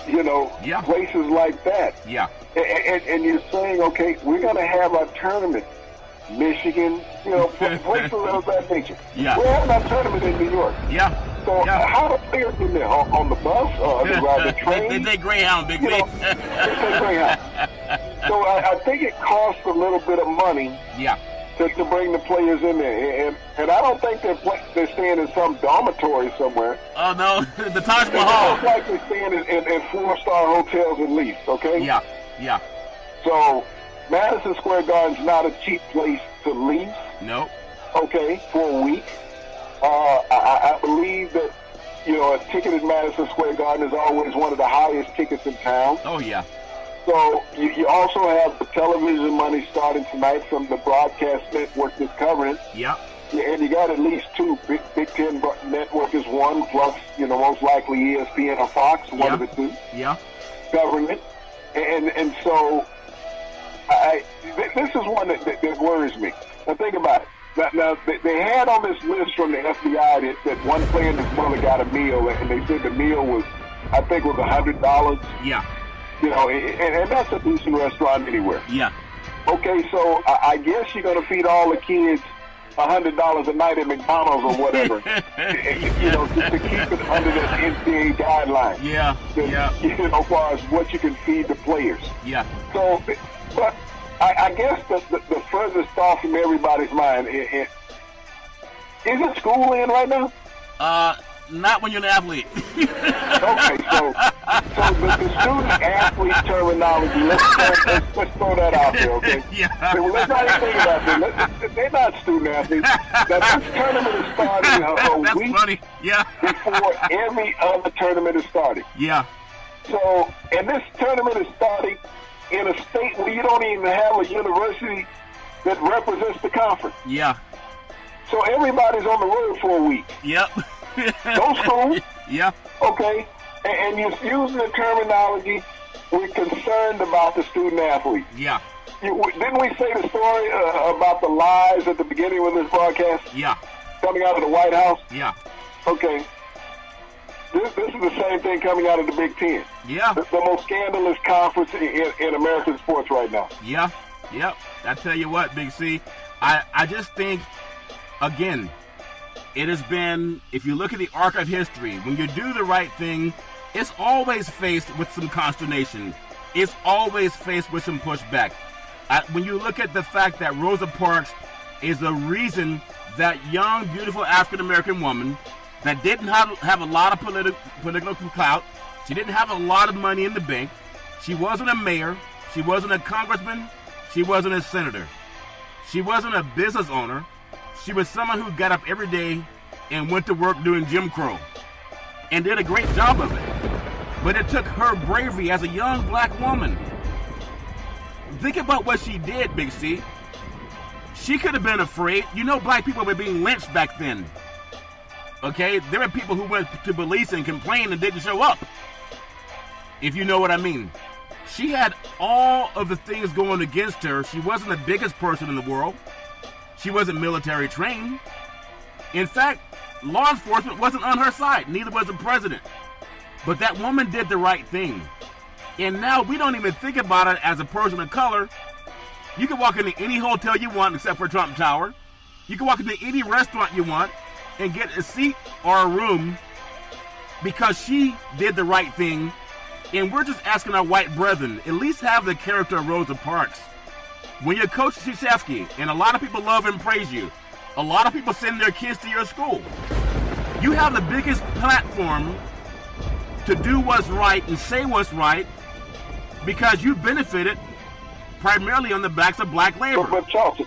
you know, Yeah. places like that. Yeah. And you're saying, okay, we're going to have our tournament. Michigan, you know, places of that nature. Yeah. We're having our tournament in New York. Yeah. So Yeah. how do players get there? On the bus? They ride the train? They take Greyhound, Big You know, B. they take Greyhound. So I think it costs a little bit of money Yeah. to bring the players in there. And I don't think they're staying in some dormitory somewhere. Oh, no. The Taj It's Mahal. most likely staying in 4-star hotels at least, okay? Yeah. Yeah. So Madison Square Garden's not a cheap place to lease, Nope. okay, for a week. I believe that, a ticket at Madison Square Garden is always one of the highest tickets in town. Oh, yeah. So you also have the television money starting tonight from the broadcast network that's covering it. Yep. And you got at least two. Big Ten Network is one, plus, most likely ESPN or Fox, one of the two, Yeah. covering it. And so this is one that worries me. Now think about it. Now they had on this list from the FBI that one player and his mother got a meal, and they said the meal was, I think, was $100. Yeah. And that's a decent restaurant anywhere. Yeah. Okay, so I guess you're going to feed all the kids $100 a night at McDonald's or whatever, to keep it under the NCAA guidelines. Yeah. Yeah. As far as what you can feed the players. Yeah. So, but I guess the furthest thought from everybody's mind isn't school in right now? Not when you're an athlete. Okay, so the student athlete terminology, let's throw that out there, okay? Yeah. So let's not even think about that. They're not student athletes. Now, this tournament is starting a That's week funny. Yeah. before every other tournament is starting. Yeah. So, and this tournament is starting in a state where you don't even have a university that represents the conference. Yeah. So everybody's on the road for a week. Yep. No school. Yeah. Okay, and you're using the terminology, we're concerned about the student athlete. Yeah. Didn't we say the story about the lies at the beginning of this broadcast? Yeah. Coming out of the White House? Yeah. Okay. This is the same thing coming out of the Big Ten. Yeah. The most scandalous conference in American sports right now. Yeah. Yep. I tell you what, Big C, I just think, again, it has been, if you look at the arc of history, when you do the right thing, it's always faced with some consternation. It's always faced with some pushback. When you look at the fact that Rosa Parks is the reason that young, beautiful African-American woman that didn't have a lot of political clout, she didn't have a lot of money in the bank, she wasn't a mayor, she wasn't a congressman, she wasn't a senator, she wasn't a business owner, she was someone who got up every day and went to work doing Jim Crow and did a great job of it. But it took her bravery as a young black woman. Think about what she did, Big C. She could have been afraid. Black people were being lynched back then. Okay? There were people who went to police and complained and didn't show up. If you know what I mean. She had all of the things going against her. She wasn't the biggest person in the world. She wasn't military trained. In fact, law enforcement wasn't on her side. Neither was the president. But that woman did the right thing. And now we don't even think about it as a person of color. You can walk into any hotel you want except for Trump Tower. You can walk into any restaurant you want and get a seat or a room because she did the right thing. And we're just asking our white brethren, at least have the character of Rosa Parks. When you're Coach Krzyzewski, and a lot of people love and praise you, a lot of people send their kids to your school. You have the biggest platform to do what's right and say what's right because you benefited primarily on the backs of black labor. But Charlton,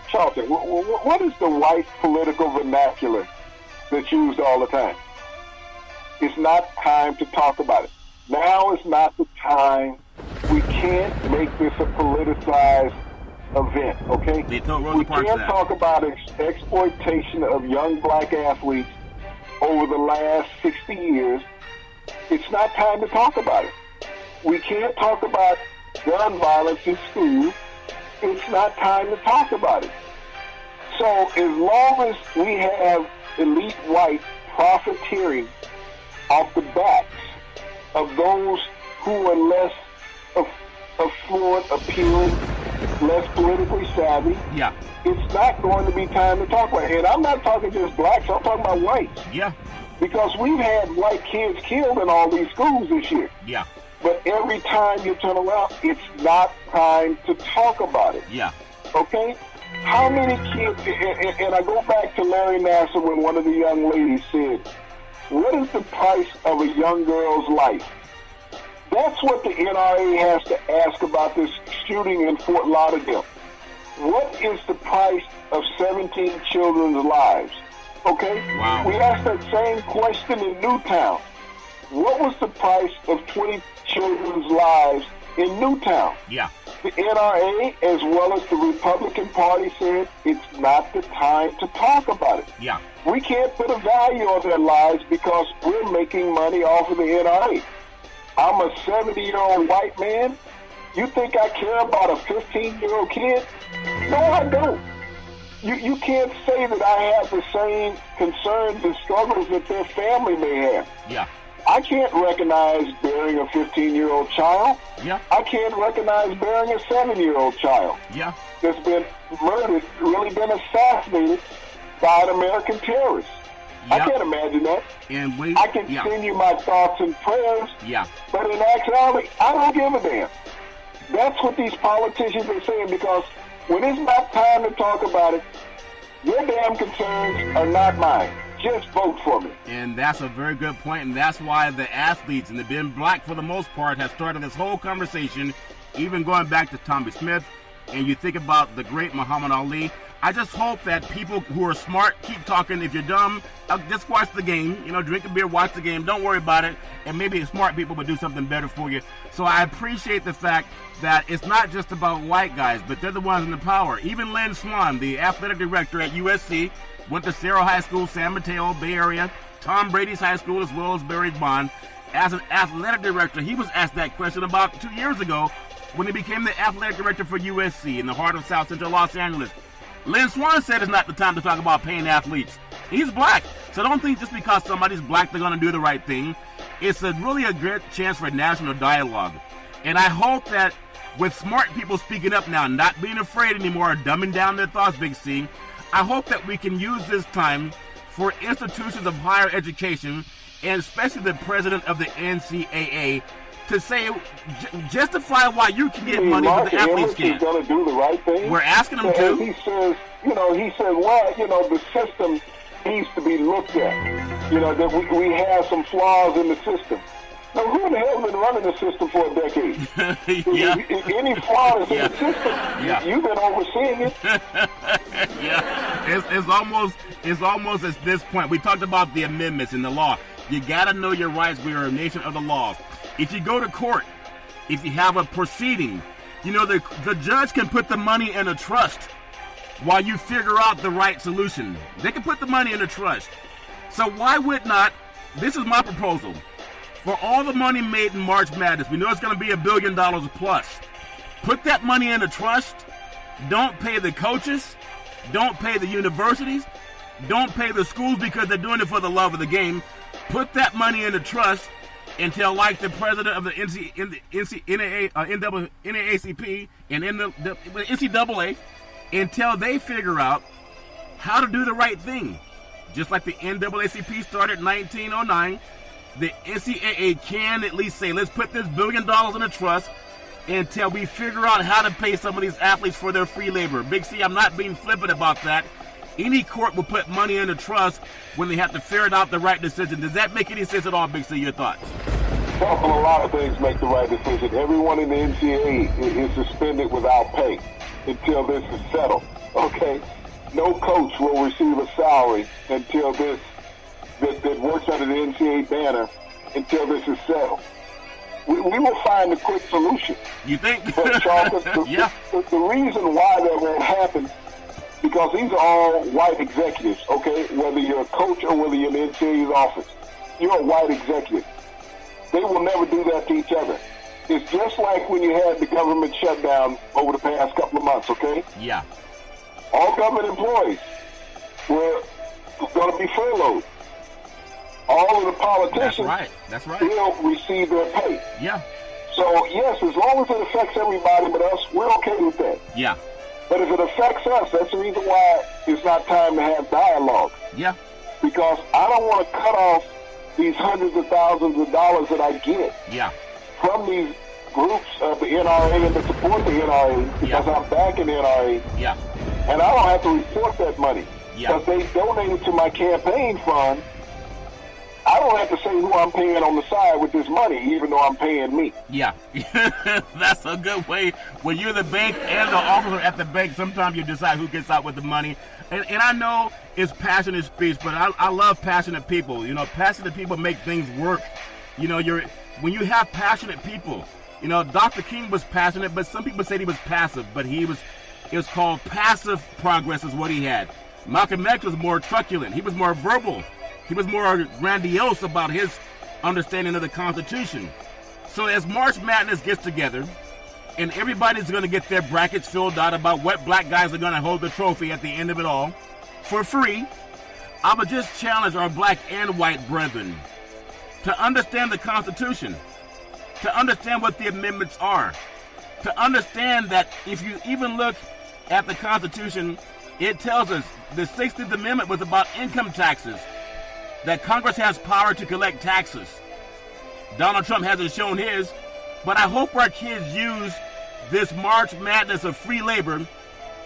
what is the white political vernacular that's used all the time? It's not time to talk about it. Now is not the time. We can't make this a politicized event, okay? They told Rosa we Parks can't that. talk about exploitation of young black athletes over the last 60 years. It's not time to talk about it. We can't talk about gun violence in school. It's not time to talk about it. So as long as we have elite white profiteering off the backs of those who are less affluent, appealing, less politically savvy, Yeah. it's not going to be time to talk about it. And I'm not talking just blacks, I'm talking about whites. Yeah. Because we've had white kids killed in all these schools this year. Yeah. But every time you turn around, it's not time to talk about it. Yeah. Okay? How many kids, and I go back to Larry Nassar when one of the young ladies said, what is the price of a young girl's life? That's what the NRA has to ask about this shooting in Fort Lauderdale. What is the price of 17 children's lives? Okay? Wow. We asked that same question in Newtown. What was the price of 20 children's lives in Newtown? Yeah. The NRA, as well as the Republican Party, said it's not the time to talk about it. Yeah. We can't put a value on their lives because we're making money off of the NRA. I'm a 70-year-old white man. You think I care about a 15-year-old kid? No, I don't. You can't say that I have the same concerns and struggles that their family may have. Yeah. I can't recognize bearing a 15-year-old child. Yeah. I can't recognize bearing a 7-year-old child. Yeah. That's been murdered, really been assassinated by an American terrorist. I Yep. can't imagine that. And we, I can yeah. send you my thoughts and prayers, Yeah. but in actuality, I don't give a damn. That's what these politicians are saying, because when it's not time to talk about it, your damn concerns are not mine. Just vote for me. And that's a very good point, and that's why the athletes and the Ben Black, for the most part, have started this whole conversation, even going back to Tommy Smith, and you think about the great Muhammad Ali. I just hope that people who are smart keep talking. If you're dumb, just watch the game. You know, drink a beer, watch the game. Don't worry about it. And maybe smart people will do something better for you. So I appreciate the fact that it's not just about white guys, but they're the ones in the power. Even Lynn Swann, the athletic director at USC, went to Cerro High School, San Mateo, Bay Area, Tom Brady's high school, as well as Barry Bond. As an athletic director, he was asked that question about 2 years ago when he became the athletic director for USC in the heart of South Central Los Angeles. Lynn Swann said it's not the time to talk about paying athletes. He's black, so don't think just because somebody's black they're going to do the right thing. It's really a great chance for national dialogue. And I hope that with smart people speaking up now, not being afraid anymore, dumbing down their thoughts, Big C, I hope that we can use this time for institutions of higher education, and especially the president of the NCAA, to say, justify why you can get money but the athletes can't. He's going to do the right thing. We're asking him to. He says, well, the system needs to be looked at. That we have some flaws in the system. Now, who in the hell has been running the system for a decade? Yeah. Any flaws in the system, Yeah. you've been overseeing it. Yeah, it's almost at this point. We talked about the amendments in the law. You got to know your rights. We are a nation of the laws. If you go to court, if you have a proceeding, the judge can put the money in a trust while you figure out the right solution. They can put the money in a trust. So why would not, this is my proposal, for all the money made in March Madness, we know it's going to be $1 billion plus. Put that money in a trust. Don't pay the coaches. Don't pay the universities. Don't pay the schools because they're doing it for the love of the game. Put that money in a trust until, like the president of the NAACP and the NCAA, until they figure out how to do the right thing. Just like the NAACP started in 1909, the NCAA can at least say, let's put this $1 billion in a trust until we figure out how to pay some of these athletes for their free labor. Big C, I'm not being flippant about that. Any court will put money in a trust when they have to ferret out the right decision. Does that make any sense at all, Big C? Your thoughts? Well, a lot of things make the right decision. Everyone in the NCAA is suspended without pay until this is settled. Okay? No coach will receive a salary until this that works under the NCAA banner until this is settled. We will find a quick solution. You think? But Charles, Yeah. the reason why that won't happen, because these are all white executives, okay? Whether you're a coach or whether you're in the NCAA's office, you're a white executive. They will never do that to each other. It's just like when you had the government shutdown over the past couple of months, okay? Yeah. All government employees were going to be furloughed. All of the politicians That's right. will receive their pay. Yeah. So, yes, as long as it affects everybody but us, we're okay with that. Yeah. But if it affects us, that's the reason why it's not time to have dialogue. Yeah. because I don't want to cut off these hundreds of thousands of dollars that I get from these groups of the NRA and that support the NRA because I'm backing the NRA. And I don't have to report that money because they donated to my campaign fund. I don't have to say who I'm paying on the side with this money, even though I'm paying me. Yeah, that's a good way. When you're the bank and the officer at the bank, sometimes you decide who gets out with the money. And I know it's passionate speech, but I love passionate people. You know, passionate people make things work. You know, when you have passionate people, you know, Dr. King was passionate, but some people said he was passive, but it was called passive progress is what he had. Malcolm X was more truculent. He was more verbal. He was more grandiose about his understanding of the Constitution. So as March Madness gets together, and everybody's going to get their brackets filled out about what black guys are going to hold the trophy at the end of it all, for free, I would just challenge our black and white brethren to understand the Constitution, to understand what the amendments are, to understand that if you even look at the Constitution, it tells us the 16th Amendment was about income taxes, that Congress has power to collect taxes. Donald Trump hasn't shown his, but I hope our kids use this March Madness of free labor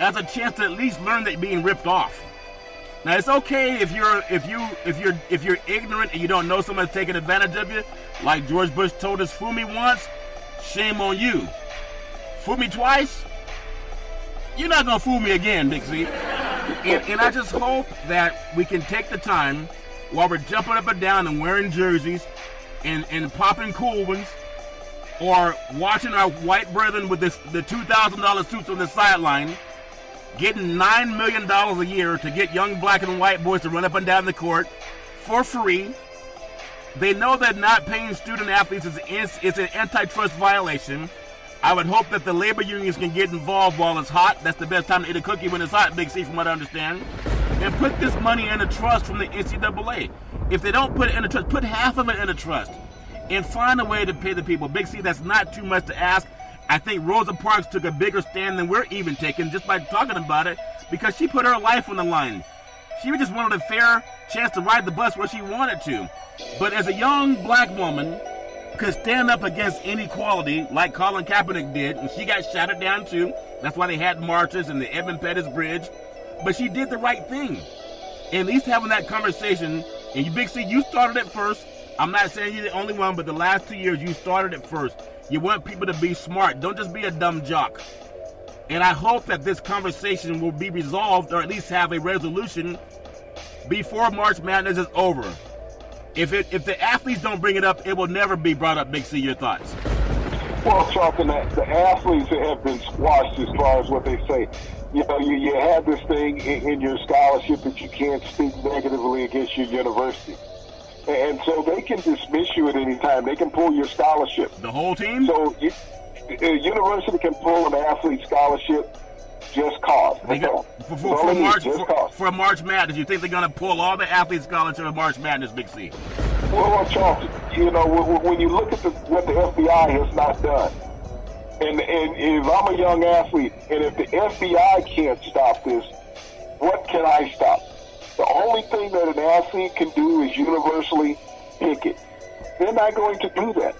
as a chance to at least learn that being ripped off. Now it's okay if you're ignorant and you don't know someone's taking advantage of you, like George Bush told us, fool me once, shame on you. Fool me twice, you're not gonna fool me again, Big C. And I just hope that we can take the time while we're jumping up and down and wearing jerseys and popping cool ones, or watching our white brethren with the $2,000 suits on the sideline, getting $9 million a year to get young black and white boys to run up and down the court for free. They know that not paying student athletes is an antitrust violation. I would hope that the labor unions can get involved while it's hot. That's the best time to eat a cookie when it's hot, Big C, from what I understand. And put this money in a trust from the NCAA. If they don't put it in a trust, put half of it in a trust. And find a way to pay the people. Big C, that's not too much to ask. I think Rosa Parks took a bigger stand than we're even taking just by talking about it, because she put her life on the line. She just wanted a fair chance to ride the bus where she wanted to. But as a young black woman could stand up against inequality like Colin Kaepernick did, and she got shouted down too. That's why they had marches and the Edmund Pettus Bridge. But she did the right thing. And at least having that conversation, and you, Big C, you started it first. I'm not saying you're the only one, but the last 2 years you started it first. You want people to be smart. Don't just be a dumb jock. And I hope that this conversation will be resolved, or at least have a resolution before March Madness is over. If the athletes don't bring it up, it will never be brought up. Big C, your thoughts? Well, talking that the athletes have been squashed as far as what they say. You know, you have this thing in your scholarship that you can't speak negatively against your university. And so they can dismiss you at any time. They can pull your scholarship. The whole team? So a university can pull an athlete scholarship just cause. For March Madness, you think they're going to pull all the athlete scholarships of March Madness, Big C? Well, Charles, you know, when you look at what the FBI has not done, and if I'm a young athlete, and if the FBI can't stop this, what can I stop? The only thing that an athlete can do is universally picket. They're not going to do that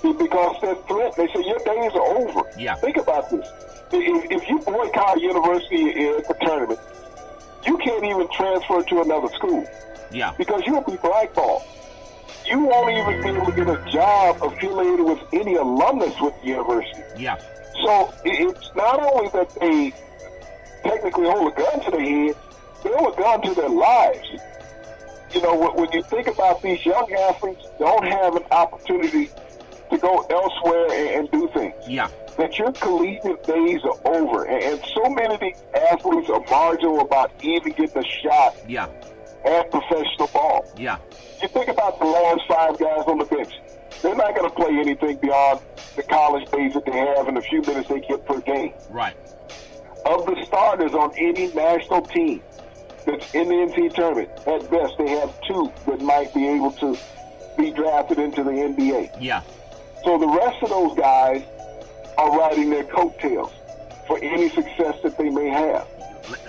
because they're threat. They say your days are over. Yeah. Think about this. If you boycott a university at the tournament, you can't even transfer to another school. Yeah. Because you'll be blackballed. You won't even be able to get a job affiliated with any alumnus with the university. Yeah. So it's not only that they technically hold a gun to their head, they hold a gun to their lives. You know, when you think about these young athletes, don't have an opportunity to go elsewhere and do things. Yeah. That your collegiate days are over. And so many of these athletes are marginal about even getting a shot at professional ball. Yeah. You think about the last 5 guys on the bench. They're not going to play anything beyond the college days that they have and the few minutes they get per game. Right. Of the starters on any national team that's in the NCAA tournament, at best they have 2 that might be able to be drafted into the NBA. Yeah. So the rest of those guys are riding their coattails for any success that they may have.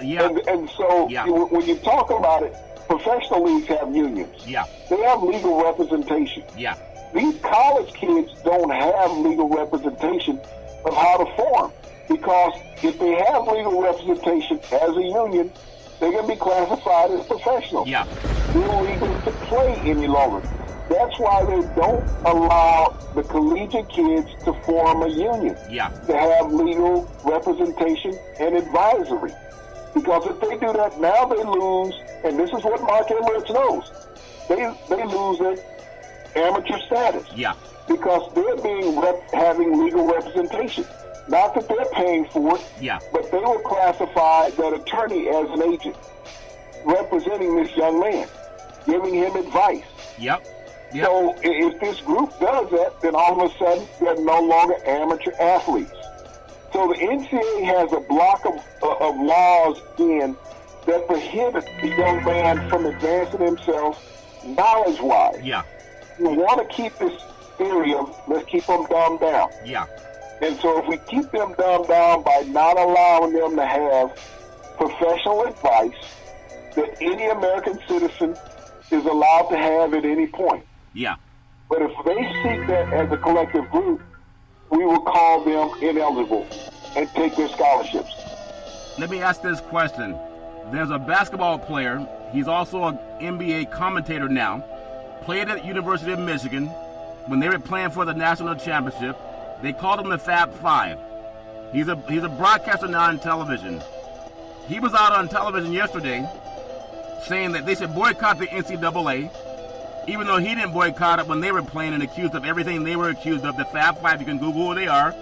Yeah. And so when you talk about it professional leagues have unions. Yeah. They have legal representation. Yeah. These college kids don't have legal representation of how to form, because if they have legal representation as a union, they're going to be classified as professionals. Yeah. They're illegal to play any longer. That's why they don't allow the collegiate kids to form a union, Yeah. to have legal representation and advisory. Because if they do that, now they lose, and this is what Mark Emmert knows, they lose their amateur status. Yeah. Because they're having legal representation. Not that they're paying for it, Yeah. but they will classify that attorney as an agent representing this young man, giving him advice. Yep. Yep. So if this group does that, then all of a sudden they're no longer amateur athletes. So the NCAA has a block of laws in that prohibit the young man from advancing himself knowledge-wise. Yeah. You want to keep this theory of let's keep them dumbed down. Yeah. And so if we keep them dumbed down by not allowing them to have professional advice that any American citizen is allowed to have at any point. Yeah. But if they seek that as a collective group, we will call them ineligible and take their scholarships. Let me ask this question. There's a basketball player. He's also an NBA commentator now. Played at University of Michigan. When they were playing for the national championship, they called him the Fab Five. He's a broadcaster now on television. He was out on television yesterday saying that they should boycott the NCAA, even though he didn't boycott it when they were playing and accused of everything they were accused of. The Fab Five, you can Google who they are.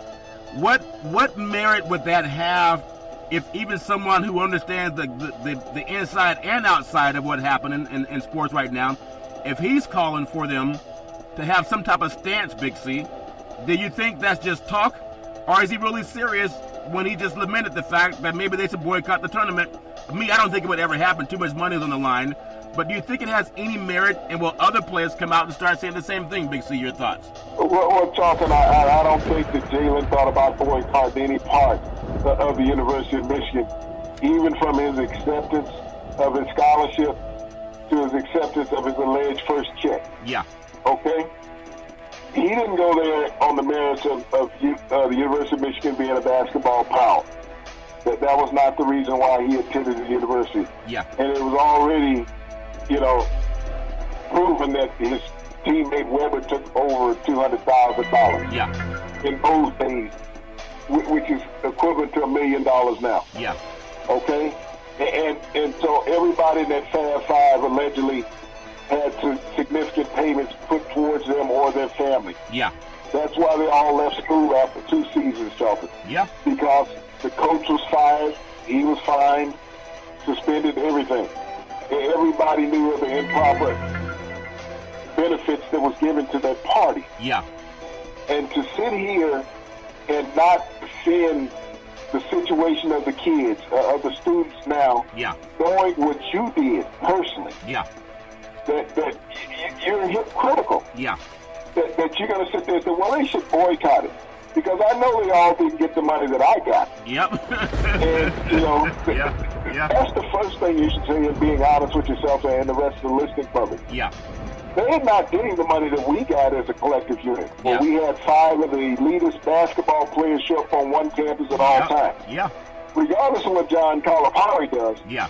What merit would that have if even someone who understands the inside and outside of what happened in sports right now, if he's calling for them to have some type of stance, Big C, do you think that's just talk? Or is he really serious when he just lamented the fact that maybe they should boycott the tournament? Me, I don't think it would ever happen. Too much money is on the line. But do you think it has any merit, and will other players come out and start saying the same thing, Big C? Your thoughts? Well, Charlton, I don't think that Jalen thought about boycotting any part of the University of Michigan, even from his acceptance of his scholarship to his acceptance of his alleged first check. Yeah. Okay? He didn't go there on the merits of the University of Michigan being a basketball power. That was not the reason why he attended the university. Yeah. And it was already, proven that his teammate Weber took over $200,000. Yeah. In those days, which is equivalent to $1 million now. Yeah. Okay? And so everybody in that Fab Five allegedly had significant payments put towards them or their family. Yeah. That's why they all left school after 2 seasons, Charlton. Yeah. Because the coach was fired, he was fined, suspended, everything. Everybody knew of the improper benefits that was given to that party. Yeah. And to sit here and not defend the situation of the kids, of the students now, Yeah. knowing what you did personally, Yeah. that you're hypocritical. Yeah. That you're going to sit there and say, well, they should boycott it. Because I know they all didn't get the money that I got. Yep. And, Yeah. that's the first thing you should say, is being honest with yourself and the rest of the listening public. Yeah. They're not getting the money that we got as a collective unit. Yeah. Well, we had 5 of the elitist basketball players show up on one campus at all times. Yeah. Regardless of what John Calipari does, Yeah.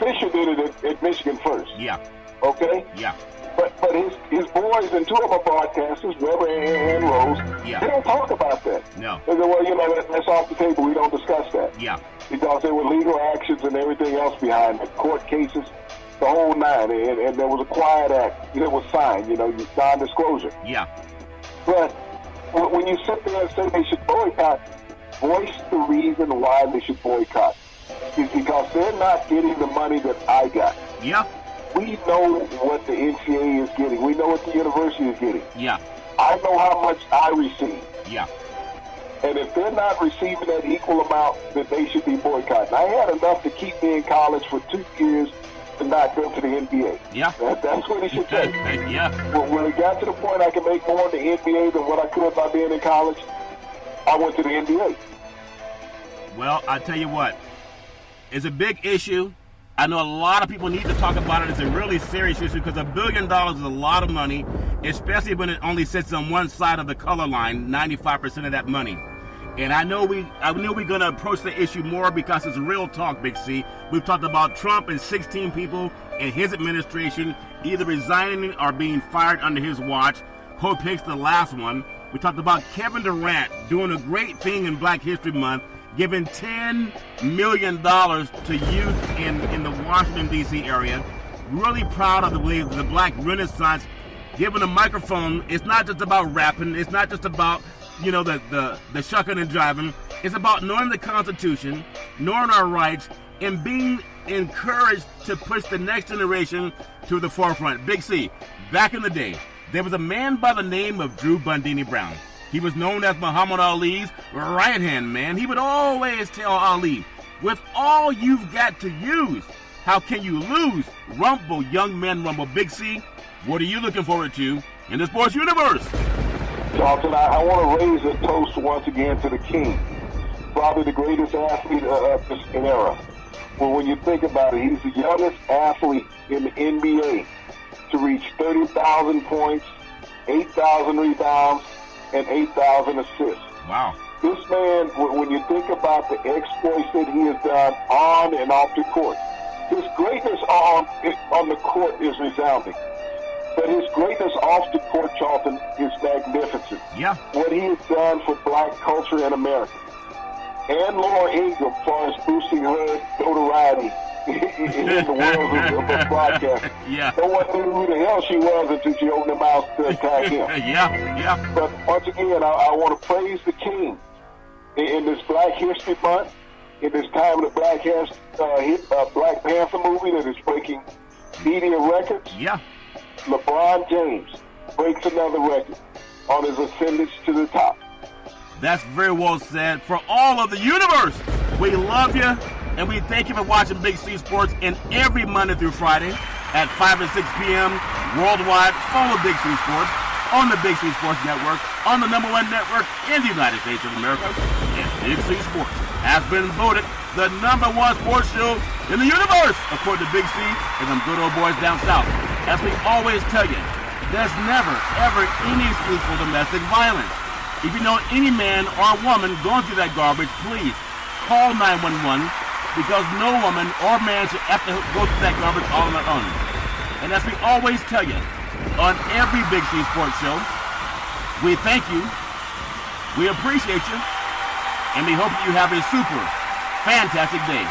Fisher did it at Michigan first. Yeah. Okay? Yeah. But his boys and 2 of our broadcasters, Weber and Rose, Yeah. they don't talk about that. No. They say, well, that's off the table. We don't discuss that. Yeah. Because there were legal actions and everything else behind it, court cases, the whole nine. And there was a quiet act that was signed, non-disclosure. Yeah. But when you sit there and say they should boycott, voice the reason why they should boycott. It's because they're not getting the money that I got. Yeah. We know what the NCAA is getting. We know what the university is getting. Yeah. I know how much I receive. Yeah. And if they're not receiving that equal amount, then they should be boycotting. I had enough to keep me in college for 2 years to not go to the NBA. Yeah. That's what it should take. Yeah. When it got to the point I could make more in the NBA than what I could by being in college, I went to the NBA. Well, I tell you what, it's a big issue. I know a lot of people need to talk about it. It's a really serious issue because $1 billion is a lot of money, especially when it only sits on one side of the color line, 95% of that money. And I knew we're going to approach the issue more because it's real talk, Big C. We've talked about Trump and 16 people in his administration either resigning or being fired under his watch. Hope Hicks, the last one. We talked about Kevin Durant doing a great thing in Black History Month, giving $10 million to youth in the Washington, D.C. area. Really proud of the way the Black Renaissance, giving a microphone. It's not just about rapping. It's not just about, the shucking and jiving. It's about knowing the Constitution, knowing our rights, and being encouraged to push the next generation to the forefront. Big C, back in the day, there was a man by the name of Drew Bundini Brown. He was known as Muhammad Ali's right-hand man. He would always tell Ali, with all you've got to use, how can you lose? Rumble, young men rumble. Big C, what are you looking forward to in the sports universe? Charlton, I want to raise a toast once again to the king, probably the greatest athlete of this era. Well, when you think about it, he's the youngest athlete in the NBA to reach 30,000 points, 8,000 rebounds, and 8,000 assists. Wow. This man, when you think about the exploits that he has done on and off the court, his greatness on the court is resounding. But his greatness off the court, Charlton, is magnificent. Yeah. What he has done for black culture in America. And Laura Ingraham, as far as boosting her notoriety in the world of broadcasting. Yeah. No one knew who the hell she was until she opened her mouth to attack him. Yeah. But once again, I want to praise the king in this Black History Month, in this time of the Black Panther movie that is breaking media records. Yeah. LeBron James breaks another record on his ascendance to the top. That's very well said. For all of the universe, we love you, and we thank you for watching Big C Sports every Monday through Friday at 5 and 6 p.m. worldwide. Follow Big C Sports on the Big C Sports Network, on the #1 network in the United States of America. And Big C Sports has been voted the #1 sports show in the universe, according to Big C and them good old boys down south. As we always tell you, there's never, ever any excuse for domestic violence. If you know any man or woman going through that garbage, please call 911, because no woman or man should have to go through that garbage all on their own. And as we always tell you, on every Big C Sports show, we thank you, we appreciate you, and we hope you have a super fantastic day.